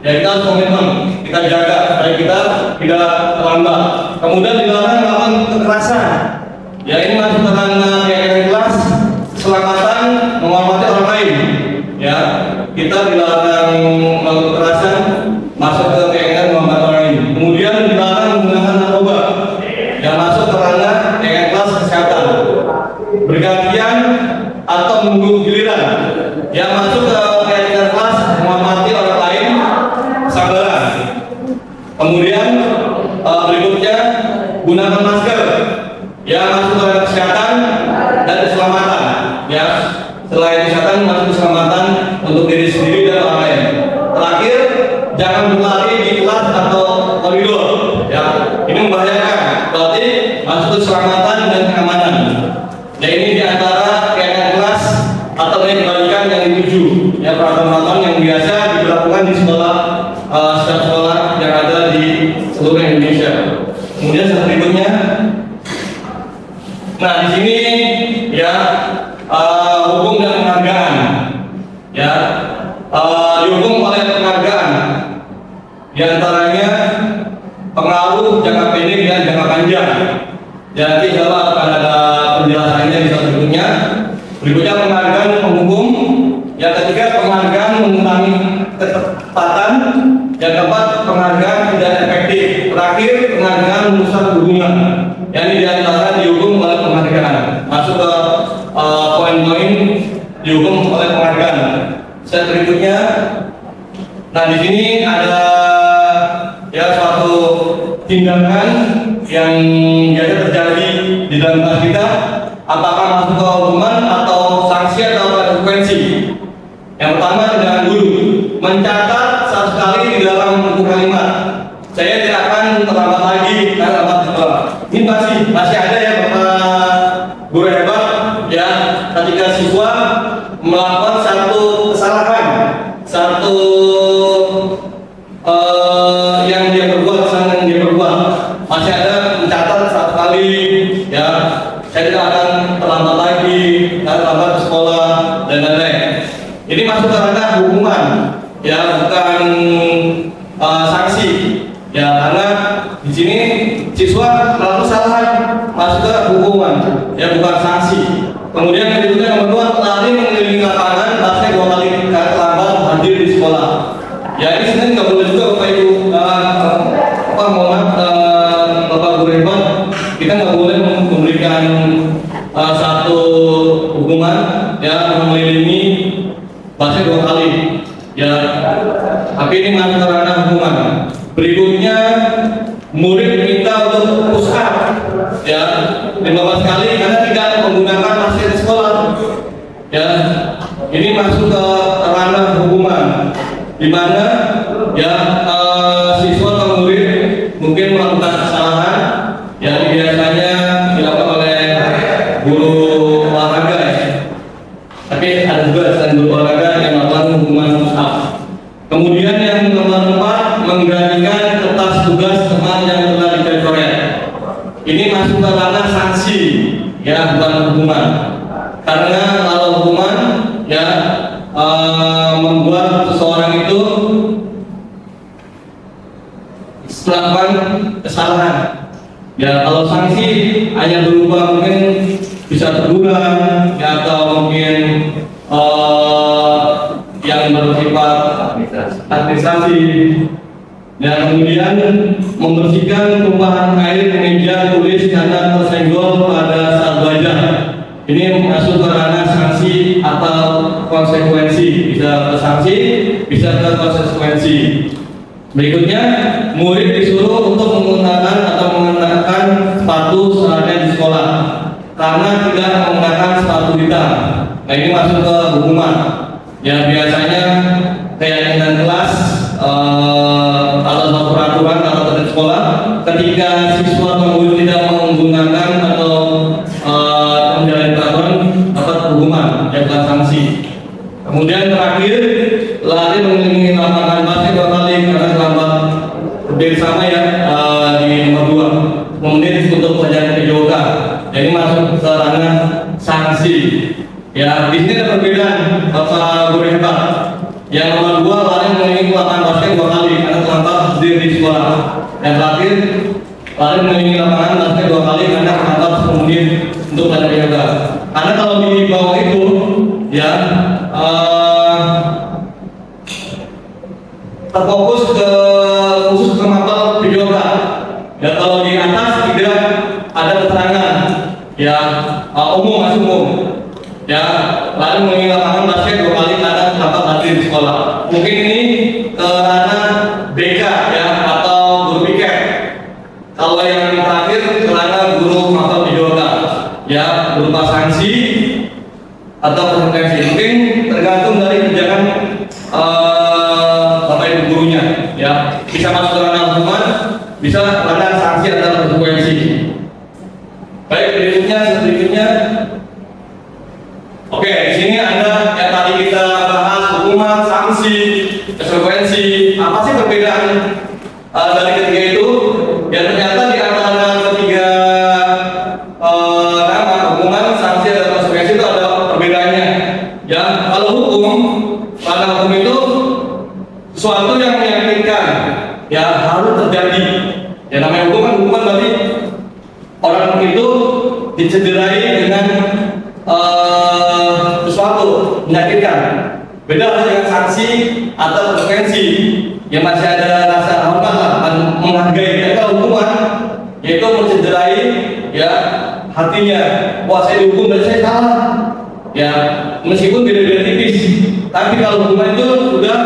Ya, kita harus komitmen, kita jaga supaya kita tidak terlambat. Kemudian dilarang melakukan kekerasan. Ya, ini masuk ke ranah keyakinan kelas keselamatan menghormati orang lain. Ya, kita dilarang melakukan kekerasan, masuk ke keyakinan menghormati orang lain. Kemudian dilarang menggunakan narkoba. Yang masuk ke ranah keyakinan kelas kesehatan. Bergantian atau menunggu giliran. Yang masuk ke keyakinan kelas menghormati orang lain, kesabaran. Kemudian berikutnya gunakan masker. Yang masuk ke kesehatan dan keselamatan. Ya, selain kesehatan masuk keselamatan untuk diri sendiri dan orang lain. Terakhir, jangan berlari di kelas atau koridor. Ya, ini membahayakan. Berarti masuk keselamatan dan keamanan. Ya, ini diantara keyakinan kelas atau kebajikan yang dituju. Ya, peraturan yang biasa diberlakukan di sekolah setiap sekolah yang ada di seluruh Indonesia. Kemudian berikutnya, nah di sini ya hukum dan penghargaan. Ya, dihukum oleh penghargaan. Di antaranya pengaruh jangka pendek dan jangka panjang. Ya, nanti kalau akan ada penjelasannya di slide berikutnya. Berikutnya penghargaan penghukum. Yang ketiga penghargaan mengurangi ketepatan. Yang keempat penghargaan tidak efektif. Terakhir penghargaan merusak hubungan. Yang ini diantara dihukum oleh penghargaan. Masuk ke poin-poin dihukum oleh penghargaan. Slide berikutnya. Nah, di sini ada ya suatu tindakan yang biasa terjadi di dalam kelas kita. Apakah masuk ke hukuman atau sanksi atau konsekuensi? Yang pertama, tindakan guru mencatat sekali di dalam buku kalimat. Saya tidak akan terlambat lagi karena lambat sekolah. Ini masih ada ya Bapak guru hebat ya, ketika siswa melakukan satu kesalahan, satu yang dia perbuat, kesalahan yang dia perbuat, masih ada mencatat satu kali ya. Saya tidak akan terlambat lagi, terlambat ke sekolah dan lain-lain. Ini masuk ke ranah hukuman ya, bukan sanksi ya, karena di sini siswa melakukan kesalahan masuk ke hukuman ya, bukan sanksi. Kemudian yang berikutnya nomor 2, lari mengelilingi lapangan basket 2 kali karena terlambat hadir di sekolah. Ya ini sebenarnya nggak boleh juga Bapak Ibu, mohon maaf Bapak guru hebat, kita nggak boleh memberikan satu hukuman ya, mengelilingi basket 2 kali ya, tapi ini masuk ke ranah hukuman. Berikutnya murid diminta untuk push up ya 15 kali karena tidak menggunakan basket di sekolah ya. Ini masuk ke ranah hukuman, di mana ya siswa atau murid mungkin melakukan kesalahan ya, biasanya dilakukan oleh guru olahraga ya. Tapi ada juga selain guru olahraga yang melakukan hukuman push up. Kemudian yang nomor 4, menggantikan kertas tugas teman yang telah dicoret. Ini masuk ke ranah sanksi ya, bukan hukuman. Karena kalau hukuman ya membuat seseorang itu melakukan kesalahan. Ya kalau sanksi hanya berupa mungkin bisa teguran ya, atau mungkin yang bersifat administrasi. Dan kemudian membersihkan tumpahan air di meja tulis karena tersenggol pada saat belajar. Ini masuk ke ranah sanksi atau konsekuensi, bisa ke sanksi, bisa ke konsekuensi. Berikutnya, murid disuruh untuk menggunakan atau mengenakan sepatu seadanya di sekolah karena tidak menggunakan sepatu hitam. Nah ini masuk ke hukuman. Ya biasanya keyakinan kelas atau suatu peraturan atau tertib sekolah, ketika siswa atau murid tidak menggunakan atau menjalani peraturan dapat hukuman, ya bukan sanksi. Kemudian terakhir, lari mengelilingi lapangan basket 2 kali karena terlambat. Hampir sama ya di nomor 2, menit untuk pelajaran PJOK. Jadi masuk ke ranah sanksi. Ya, di sini ada perbedaan Bapak guru hebat. Yang nomor 2, lari mengelilingi lapangan basket 2 kali karena terlambat hadir di sekolah. Yang terakhir, lari mengelilingi lapangan basket 2 kali karena terlambat 10 menit untuk pelajaran PJOK. Karena kalau di bawah itu ya terfokus ke khusus ke mapel PJOK. Ya kalau di atas tidak ada keterangan ya, umum. Ya, lalu mengelilingi lapangan basket 2 kali karena terlambat hadir di sekolah. Mungkin ini ke ranah BK ya, atau guru piket. Kalau yang terakhir ke ranah guru mapel PJOK ya, berupa sanksi atau konsekuensi. Mungkin tergantung dari kebijakan Bapak Ibu gurunya ya, bisa masuk ke ranah hukuman, bisa ranah sanksi atau konsekuensi. Baik, berikutnya. Oke, di sini ada yang tadi kita bahas hukuman, sanksi, konsekuensi. Apa sih perbedaan dari ketiga itu? Ya ternyata di antara ketiga nama hukuman, sanksi, dan konsekuensi itu ada perbedaannya. Ya, kalau hukum itu sesuatu yang meyakinkan, ya harus terjadi. Ya namanya hukuman berarti orang itu dicederai dengan sesuatu menyakitkan. Beda dengan sanksi atau konsekuensi yang masih ada rasa hormat lah, menghargai. Tapi kalau hukuman yaitu mencederai ya hatinya. Wah saya dihukum dan saya salah. Ya meskipun beda-beda tipis, tapi kalau hukuman itu sudah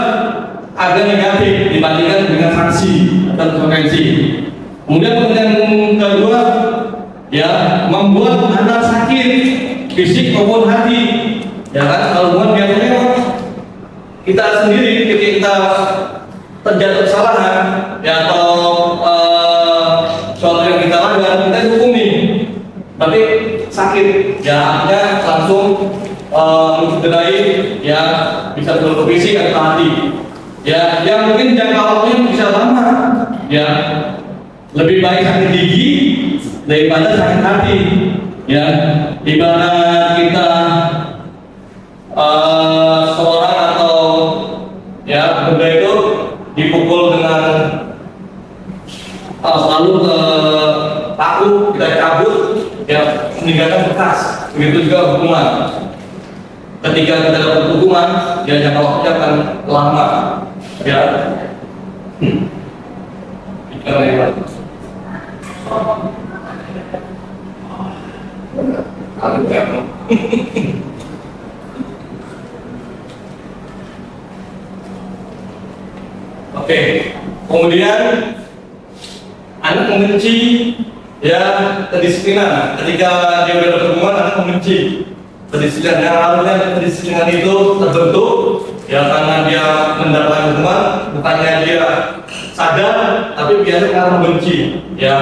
agak negatif dibandingkan dengan sanksi atau konsekuensi. Kemudian yang kedua ya, membuat anak sakit fisik maupun hati. Ya kan, kalau bukan biasanya kita sendiri kita terjatuh kesalahan ya atau soal yang kita langgar, kita dihukumi, tapi sakit ya, artinya langsung mencederai ya, bisa ke fisik atau hati ya, yang mungkin jangka waktunya bisa lama ya. Lebih baik sakit gigi daripada sakit hati ya. Ibarat kita seorang atau ya benda itu dipukul dengan selalu ke paku, kita cabut ya, meninggalkan bekas. Begitu juga hukuman. Ketika kita dapat hukuman, ya jangka waktunya akan lama ya. Oke, kemudian anak membenci ya kedisiplinan. Ketika dia udah berhubungan, anak membenci kedisiplinan. Yang harusnya kedisiplinan itu terbentuk ya karena dia mendapatkan hukuman, bukannya dia sadar, tapi biasanya karena membenci ya.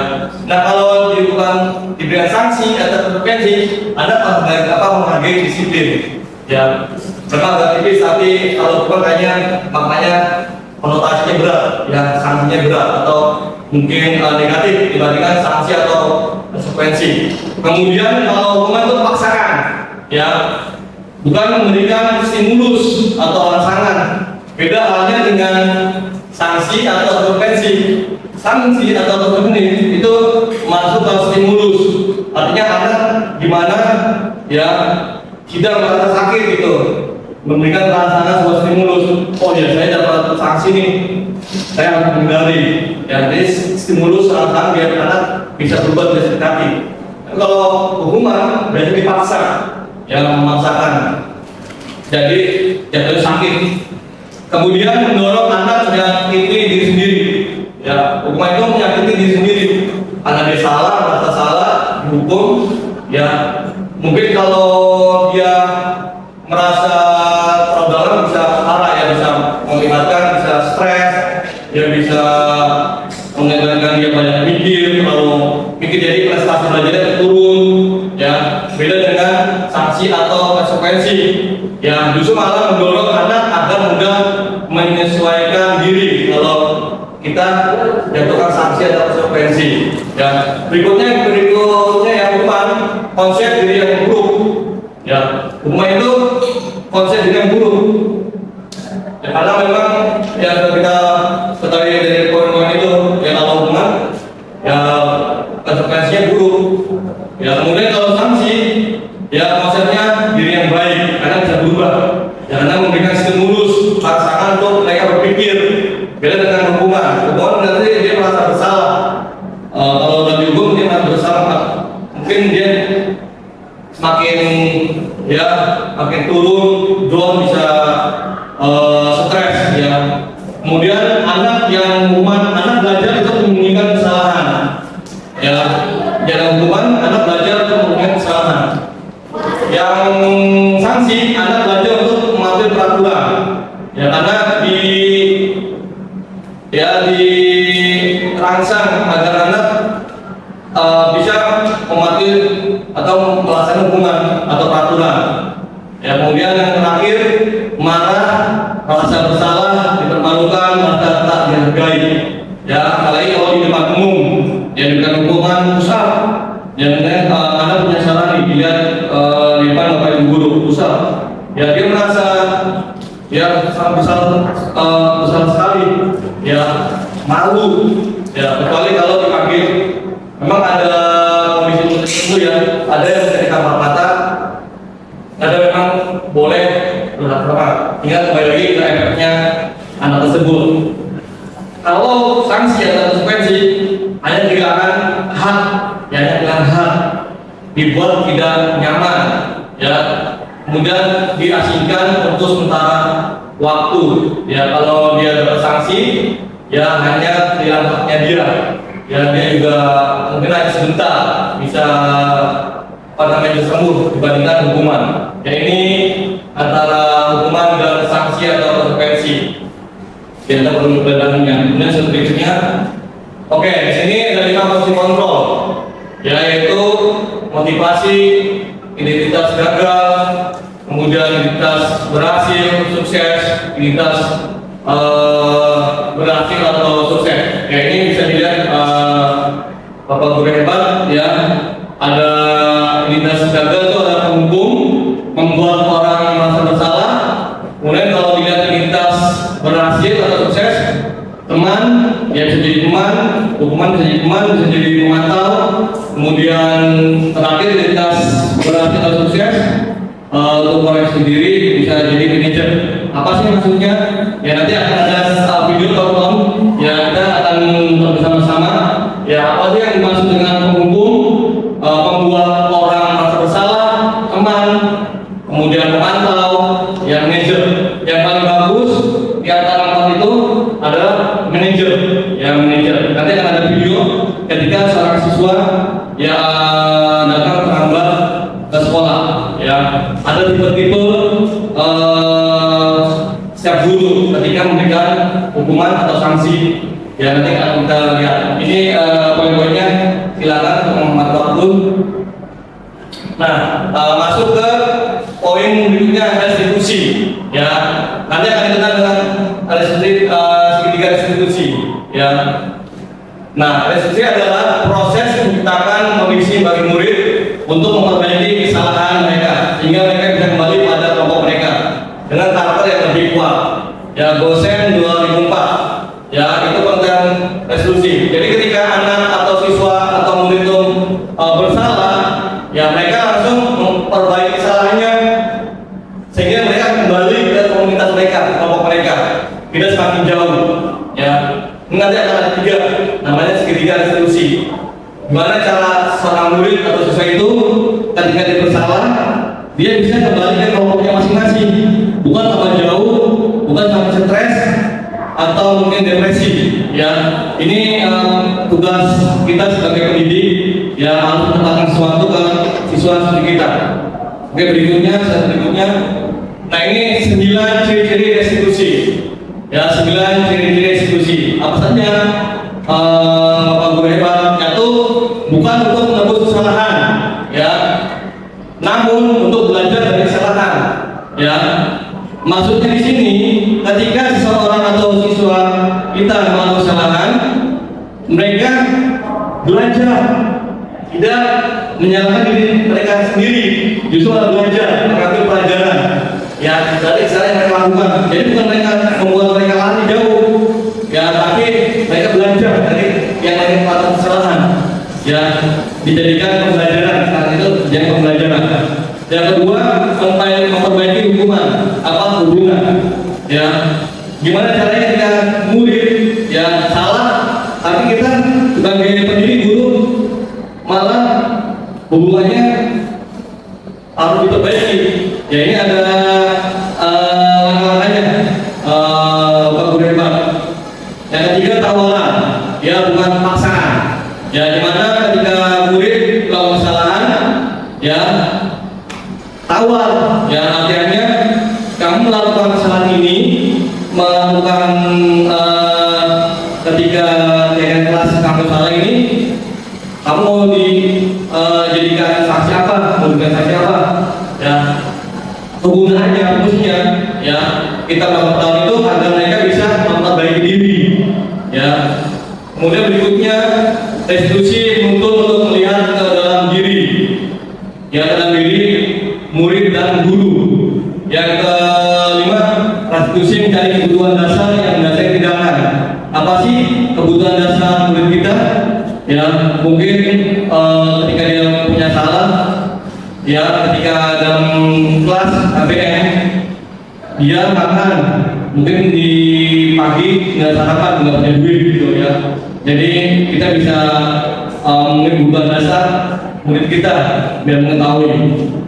Nah, kalau diberikan sanksi atau konsekuensi, anak menghargai disiplin ya. Memang agak tipis, tapi kalau bukan kayaknya maknanya konotasinya berat ya, sanksinya berat atau mungkin negatif dibandingkan sanksi atau konsekuensi. Kemudian kalau hukuman itu paksakan ya, bukan memberikan stimulus atau rangsangan. Beda halnya dengan sanksi atau konsekuensi. Sanksi atau konsekuensi itu masuk ke stimulus, artinya anak gimana ya tidak merasa sakit gitu, memberikan rangsangan sebuah stimulus. Oh ya, saya dapat sanksi nih, saya harus menghindari ya. Jadi stimulus rangsangan biar anak bisa berubah dari sakit hati. Kalau hukuman berarti dipaksa yang memaksakan, jadi jatuhnya sakit. Kemudian mendorong anak menyakiti diri sendiri ya. Hukuman itu menyakiti diri sendiri karena dia salah, merasa salah, dihukum ya. Mungkin kalau dia merasa terlalu dalam bisa marah ya, bisa mengakibatkan, bisa stres ya, bisa mengakibatkan dia banyak mikir, kalau mikir jadi prestasi belajarnya turun ya. Beda dengan sanksi atau konsekuensi ya, justru malah mendorong anak agar mudah menyesuaikan diri kalau kita jatuhkan sanksi atau konsekuensi ya. Berikutnya yang hukuman konsep diri yang buruk ya. Hukuman itu konsep diri yang buruk ya, karena memang ya kita ketahui dari poin-poin itu ya, kalau hukuman ya konsekuensinya buruk ya. Kemudian kalau sanksi ya konsepnya diri yang baik karena bisa berubah ya, karena memberikan stimulus, pasangan untuk mereka berpikir. Beda dengan hukuman. Hukuman berarti dia merasa bersalah. Kalau udah dihukum dia merasa bersalah, mungkin dia semakin ya makin turun, down, bisa stres ya. Kemudian anak yang hukuman, anak belajar itu menyembunyikan kesalahan ya. Dalam hukuman anak belajar untuk menyembunyikan kesalahan. Yang sanksi anak belajar untuk mematuhi peraturan ya, karena dirangsang agar anak bisa mematuhi atau melaksanakan hukuman atau peraturan ya. Kemudian yang terakhir, marah, merasa bersalah, dipermalukan, merasa tak dihargai ya, apalagi kalau di depan umum ya, diberikan hukuman pusat ya. Kemudian anak punya salah nih, dilihat di depan bapak ibu guru pusat ya, dia merasa ya sangat besar sekali ya, malu ya, kecuali kalau dipanggil. Memang ada kondisi tertentu ya, ada yang bisa di kamar mata, ada memang boleh berhak. Ingat kembali lagi ke efeknya anak tersebut. Kalau sanksi atau konsekuensi hanya kehilangan hak ya, hanya kehilangan hak, dibuat tidak nyaman ya, kemudian diasingkan untuk sementara waktu ya. Kalau dia dapat sanksi ya hanya kehilangan haknya dia ya, dia juga mungkin hanya sebentar bisa sembuh dibandingkan hukuman ya. Ini antara hukuman dan sanksi atau konsekuensi. Kita perlu berdalamnya. Kemudian selanjutnya, oke, di sini ada 5 fungsi kontrol, yaitu motivasi, identitas gagal, kemudian identitas berhasil, sukses, identitas berhasil atau sukses. Ya, ini bisa dilihat Bapak Guru hebat ya. Ada identitas gagal itu adalah penghukum, membuat orang merasa bersalah. Kemudian kalau dilihat identitas berhasil atau sukses, teman, ya bisa jadi teman, hukuman bisa jadi teman, bisa jadi pemantau. Kemudian terakhir identitas berhasil atau sukses, untuk proyek sendiri bisa jadi manajer. Apa sih maksudnya? Ya nanti akan ada video teman-teman, ya kita akan bersama-sama. Ya apa sih yang dimaksud dengan penghukum, pembuat orang merasa bersalah, teman, kemudian pemantau, ya manajer. Yang paling bagus di antara 4 itu adalah manajer, ya manajer. Nanti akan ada video ketika seorang siswa ya datang terlambat ke sekolah. Ya ada tipe-tipe setiap guru ketika memberikan hukuman atau sanksi. Ya nanti akan kita lihat. Ini poin-poinnya, silakan untuk menghemat waktu. Nah, masuk ke poin berikutnya, restitusi. Ya, nanti akan dikenal dengan segitiga restitusi. Ya. Nah, restitusi adalah proses menciptakan kondisi bagi murid untuk memperbaiki kesalahan mereka sehingga mereka bisa kembali pada kelompok mereka dengan karakter yang lebih kuat. Ya, Gosen 2004. Ya, itu konten restitusi. Jadi ketika anak atau siswa atau murid itu bersalah, ya mereka langsung memperbaiki kesalahannya sehingga mereka kembali ke komunitas mereka, kelompok mereka, tidak semakin jauh. Ya, nanti akan ada 3, namanya segitiga restitusi. Gimana cara seorang murid atau siswa itu ketika dia bersalah, dia bisa kembali ke kelompoknya masing-masing, bukan tambah jauh, bukan tambah stres atau mungkin depresi. Ya, ini tugas kita sebagai pendidik, ya harus menetapkan sesuatu ke siswa kita. Oke, berikutnya. Nah, ini 9 ciri-ciri restitusi. Ya, 9 ciri-ciri restitusi. Apa saja? Bapak Guru hebat, yaitu bukan untuk menebus kesalahan, ya, namun untuk belajar dari kesalahan. Ya, maksudnya di sini, ketika seseorang atau siswa kita melakukan kesalahan, mereka belajar, tidak menyalahkan diri mereka sendiri, justru malah belajar, mengambil pelajaran. Ya, dari kesalahan yang mereka lakukan. Jadi bukan mereka membuat mereka lari jauh, ya, tapi mereka belajar dari yang mereka melakukan kesalahan. Ya, dijadikan pembelajaran. Karena itu jadi pembelajaran. Yang kedua, memperbaiki hubungan. Apa hubungan? Ya, gimana caranya kita murid ya salah, tapi kita sebagai pendidik guru malah hubungannya harus diperbaiki. Ya, ini ada langkah-langkahnya, Pak Guru hebat. Yang ketiga, tawaran, ya bukan paksaan. Ya, dimana ketika murid melakukan kesalahan, ya tawar, ya artinya kamu melakukan kesalahan ini, melakukan ketika dengan kelas kamu salah ini, kamu mau dijadikan saksi apa, mau dijadikan saksi apa, ya kegunaannya, fokusnya, ya kita melakukan tahun itu agar mereka bisa memperbaiki diri, ya. Kemudian berikutnya, restitusi menuntut untuk melihat ke dalam diri, ya dalam diri murid dan guru. Yang kelima, restitusi mencari kebutuhan dasar yang mendasari tindakan. Apa sih kebutuhan dasar murid kita? Ya mungkin ketika dia punya salah, ya ketika dalam kelas KBM dia makan, mungkin di pagi nggak sarapan, nggak punya duit gitu ya. Jadi kita bisa mungkin kebutuhan dasar murid kita biar mengetahui.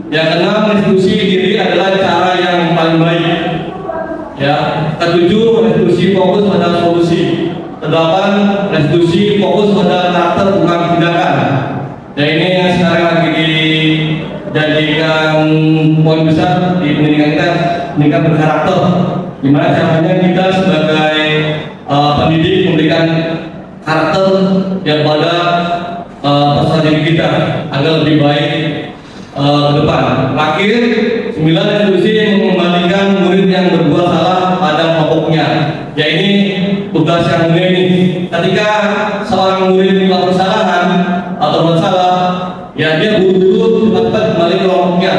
Yang keenam, restitusi diri adalah cara yang paling baik. Ya, ketujuh, restitusi fokus pada solusi. Kedelapan, restitusi fokus pada karakter bukan tindakan. Dan ini yang sekarang lagi dijadikan poin besar di pendidikan kita, pendidikan berkarakter. Gimana caranya kita sebagai pada peserta didik kita agar lebih baik ke depan. Terakhir, 9 institusi mengembalikan murid yang berbuat salah pada kelompoknya. Ya ini tugas yang mulia ini. Ketika seorang murid melakukan kesalahan atau bersalah, ya dia buru-buru cepat-cepat kembali ke kelompoknya.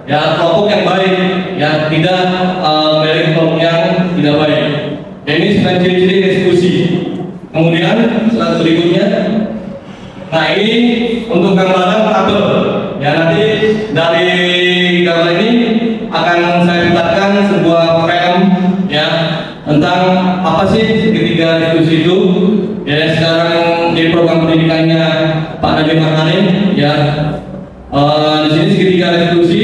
Ya kelompok yang baik, ya tidak kembali ke kelompok yang tidak baik. Ya ini sebagai ciri-ciri institusi. Kemudian slide berikutnya. Nah ini untuk gambaran tabel. Ya nanti dari gambar ini akan saya putarkan sebuah film ya tentang apa sih segitiga institusi itu. Ya sekarang di program pendidikannya Pak Nadiem Makarim ya. Di sini segitiga institusi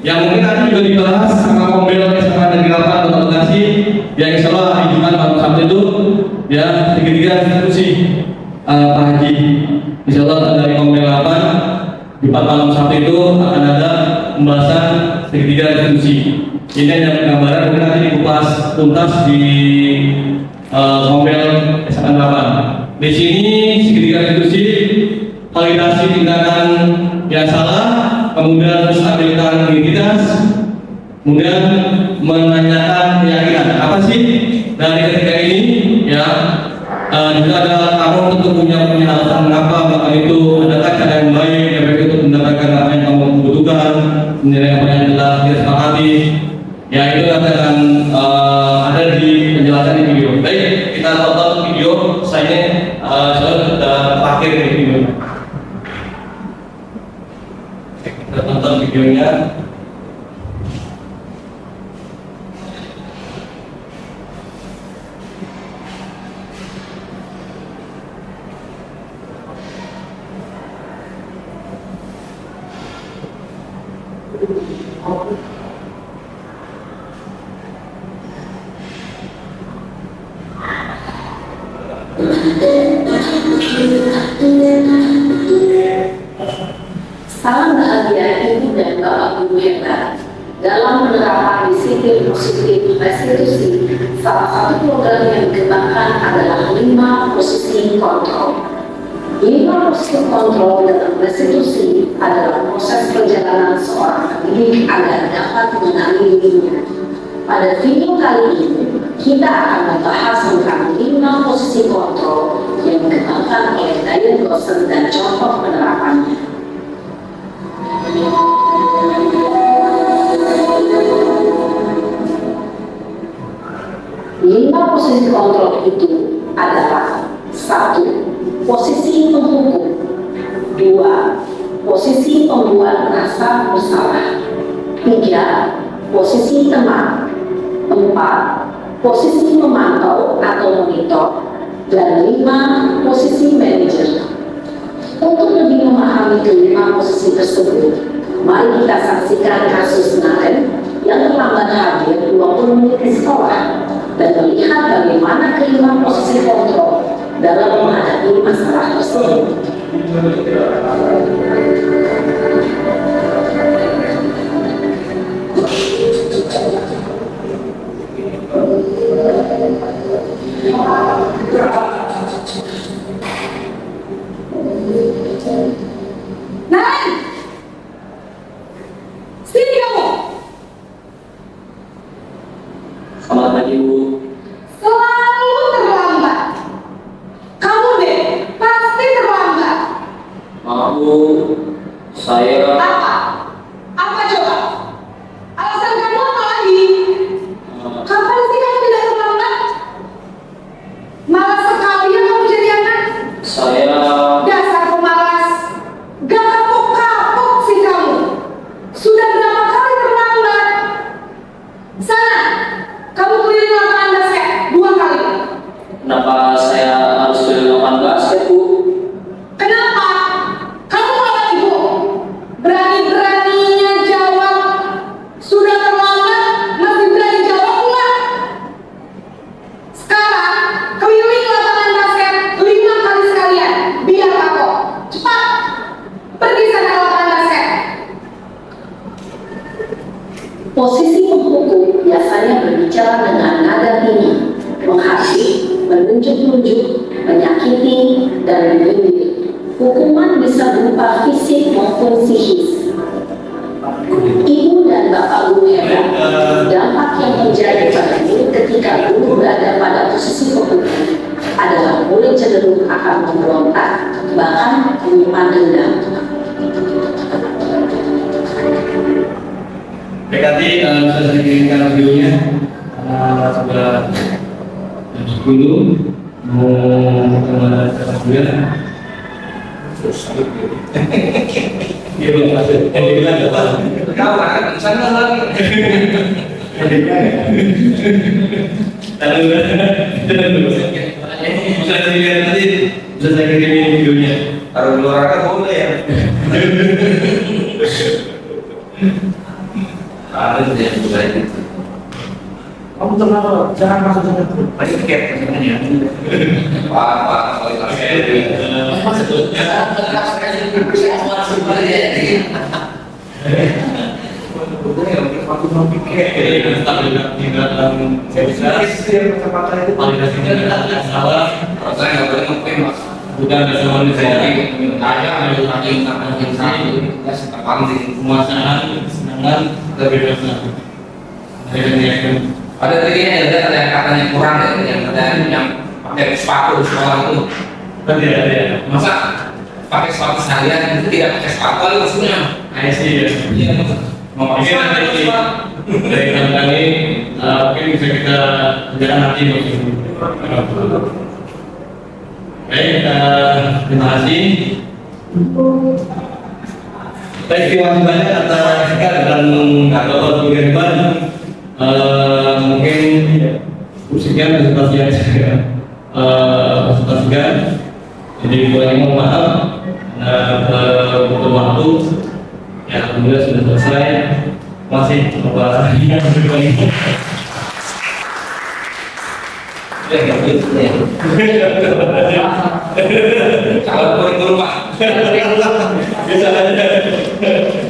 yang mungkin nanti juga dibahas sama Kombel SMA Negeri 8 Kota Bekasi yang insya Allah dijual malam Sabtu itu ya segitiga institusi Pak Haji. Insya Allah dari Kombel 8 di malam Sabtu itu akan ada pembahasan segitiga institusi. Ini yang gambaran mungkin nanti dikupas tuntas di Kombel SMA 8. Di sini segitiga institusi validasi tindakan yang salah, kemudian stabilitas identitas, kemudian menanyakan keyakinan. Apa sih dari ketiga ini? Ya, juga ada kamu tentu punya alasan mengapa melakukan itu. Adakah cara yang baik yang baik untuk mendapatkan apa yang kamu butuhkan, menilai apa yang telah disepakati. Ya itu akan ada di penjelasan di video. Baik, kita tonton video. Saya sudah terakhir di video. Kita tonton videonya. Salam bahagia Ibu dan Bapak Guru hebat. Dalam penerapan disiplin positif restitusi, salah satu program yang dikembangkan adalah 5 posisi kontrol. 5 posisi kontrol dalam restitusi adalah proses perjalanan seorang pendidik agar dapat mengenali dirinya. Pada video kali ini, kita akan membahas tentang 5 posisi kontrol yang dikembangkan oleh Diane Gosser dan contoh penerapannya. 5 posisi kontrol itu adalah 1. Posisi penghukum, 2. Posisi pembuat merasa bersalah, 3. Posisi teman, 4. Posisi memantau atau monitor, dan 5. Posisi manajer. Untuk lebih memahami kelima posisi tersebut, mari kita saksikan kasus Naren yang terlambat hadir 20 menit di sekolah dan melihat bagaimana kelima posisi kontrol dalam menghadapi masalah tersebut. Naren! Sini kamu! Selamat pagi Bu. Selalu terlambat. Kamu deh, pasti terlambat. Maaf Bu, saya Apa? Apa coba? Alasan kamu apa lagi? Kapan sih kamu tidak terlambat? Malas sekali ya kamu jadi anak. saya Dasar pemalas. Gak kapok-kapok sih kamu. Sudah berapa kali terlambat? Sana, kamu keliling lapangan basket 2 kali. kenapa saya harus keliling lapangan basket Bu? Kenapa? Kamu malah ibu. Berani-beraninya jawab. Sudah terlambat, masih berani jawab enggak? Sekarang, keliling lapangan basket 5 kali sekalian. Biar kapok. Cepat. Pergi sana lapangan basket. Posisi penghukum biasanya berbicara dengan nada tinggi, menghakimi, menunjuk-nunjuk, menyakiti, dan menyindir. Hukuman bisa berupa fisik maupun psikis. Ibu dan Bapak Guru hebat, dampak yang terjadi pada guru ketika guru berada pada posisi penghukum adalah mulai cenderung akan memberontak, bahkan menyimpan dendam. Baik, nanti bisa saya kirimkan videonya sudah jam 10 mau ke juga. Iya belum masuk. Yang dibilang apa? Kau kan sana lagi. Bisa dilihat nanti, bisa saya kirimin videonya. Taruh di luar kan boleh ya. Ada tuh yang juga itu. Kamu tenang, jangan masuk sana. Masih tiket sebenarnya. Pak, kalau bukan ada sama saya ada tadi ada yang katanya kurang ya, yang ada yang pakai sepatu di sekolah itu. ada Masa pakai sepatu seharian itu tidak pakai sepatu lagi maksudnya? sih ya. Iya, mau Ini nanti dari kami mungkin bisa kita kerjakan nanti baik, terima kasih. Baik, terima kasih banyak atas dan Bapak Guru hebat. Mungkin sekian presentasi yang saya presentasikan. Jadi mohon maaf butuh waktu. Ya, alhamdulillah sudah selesai. Masih Bapak kalau kurikulum Pak. bisa aja.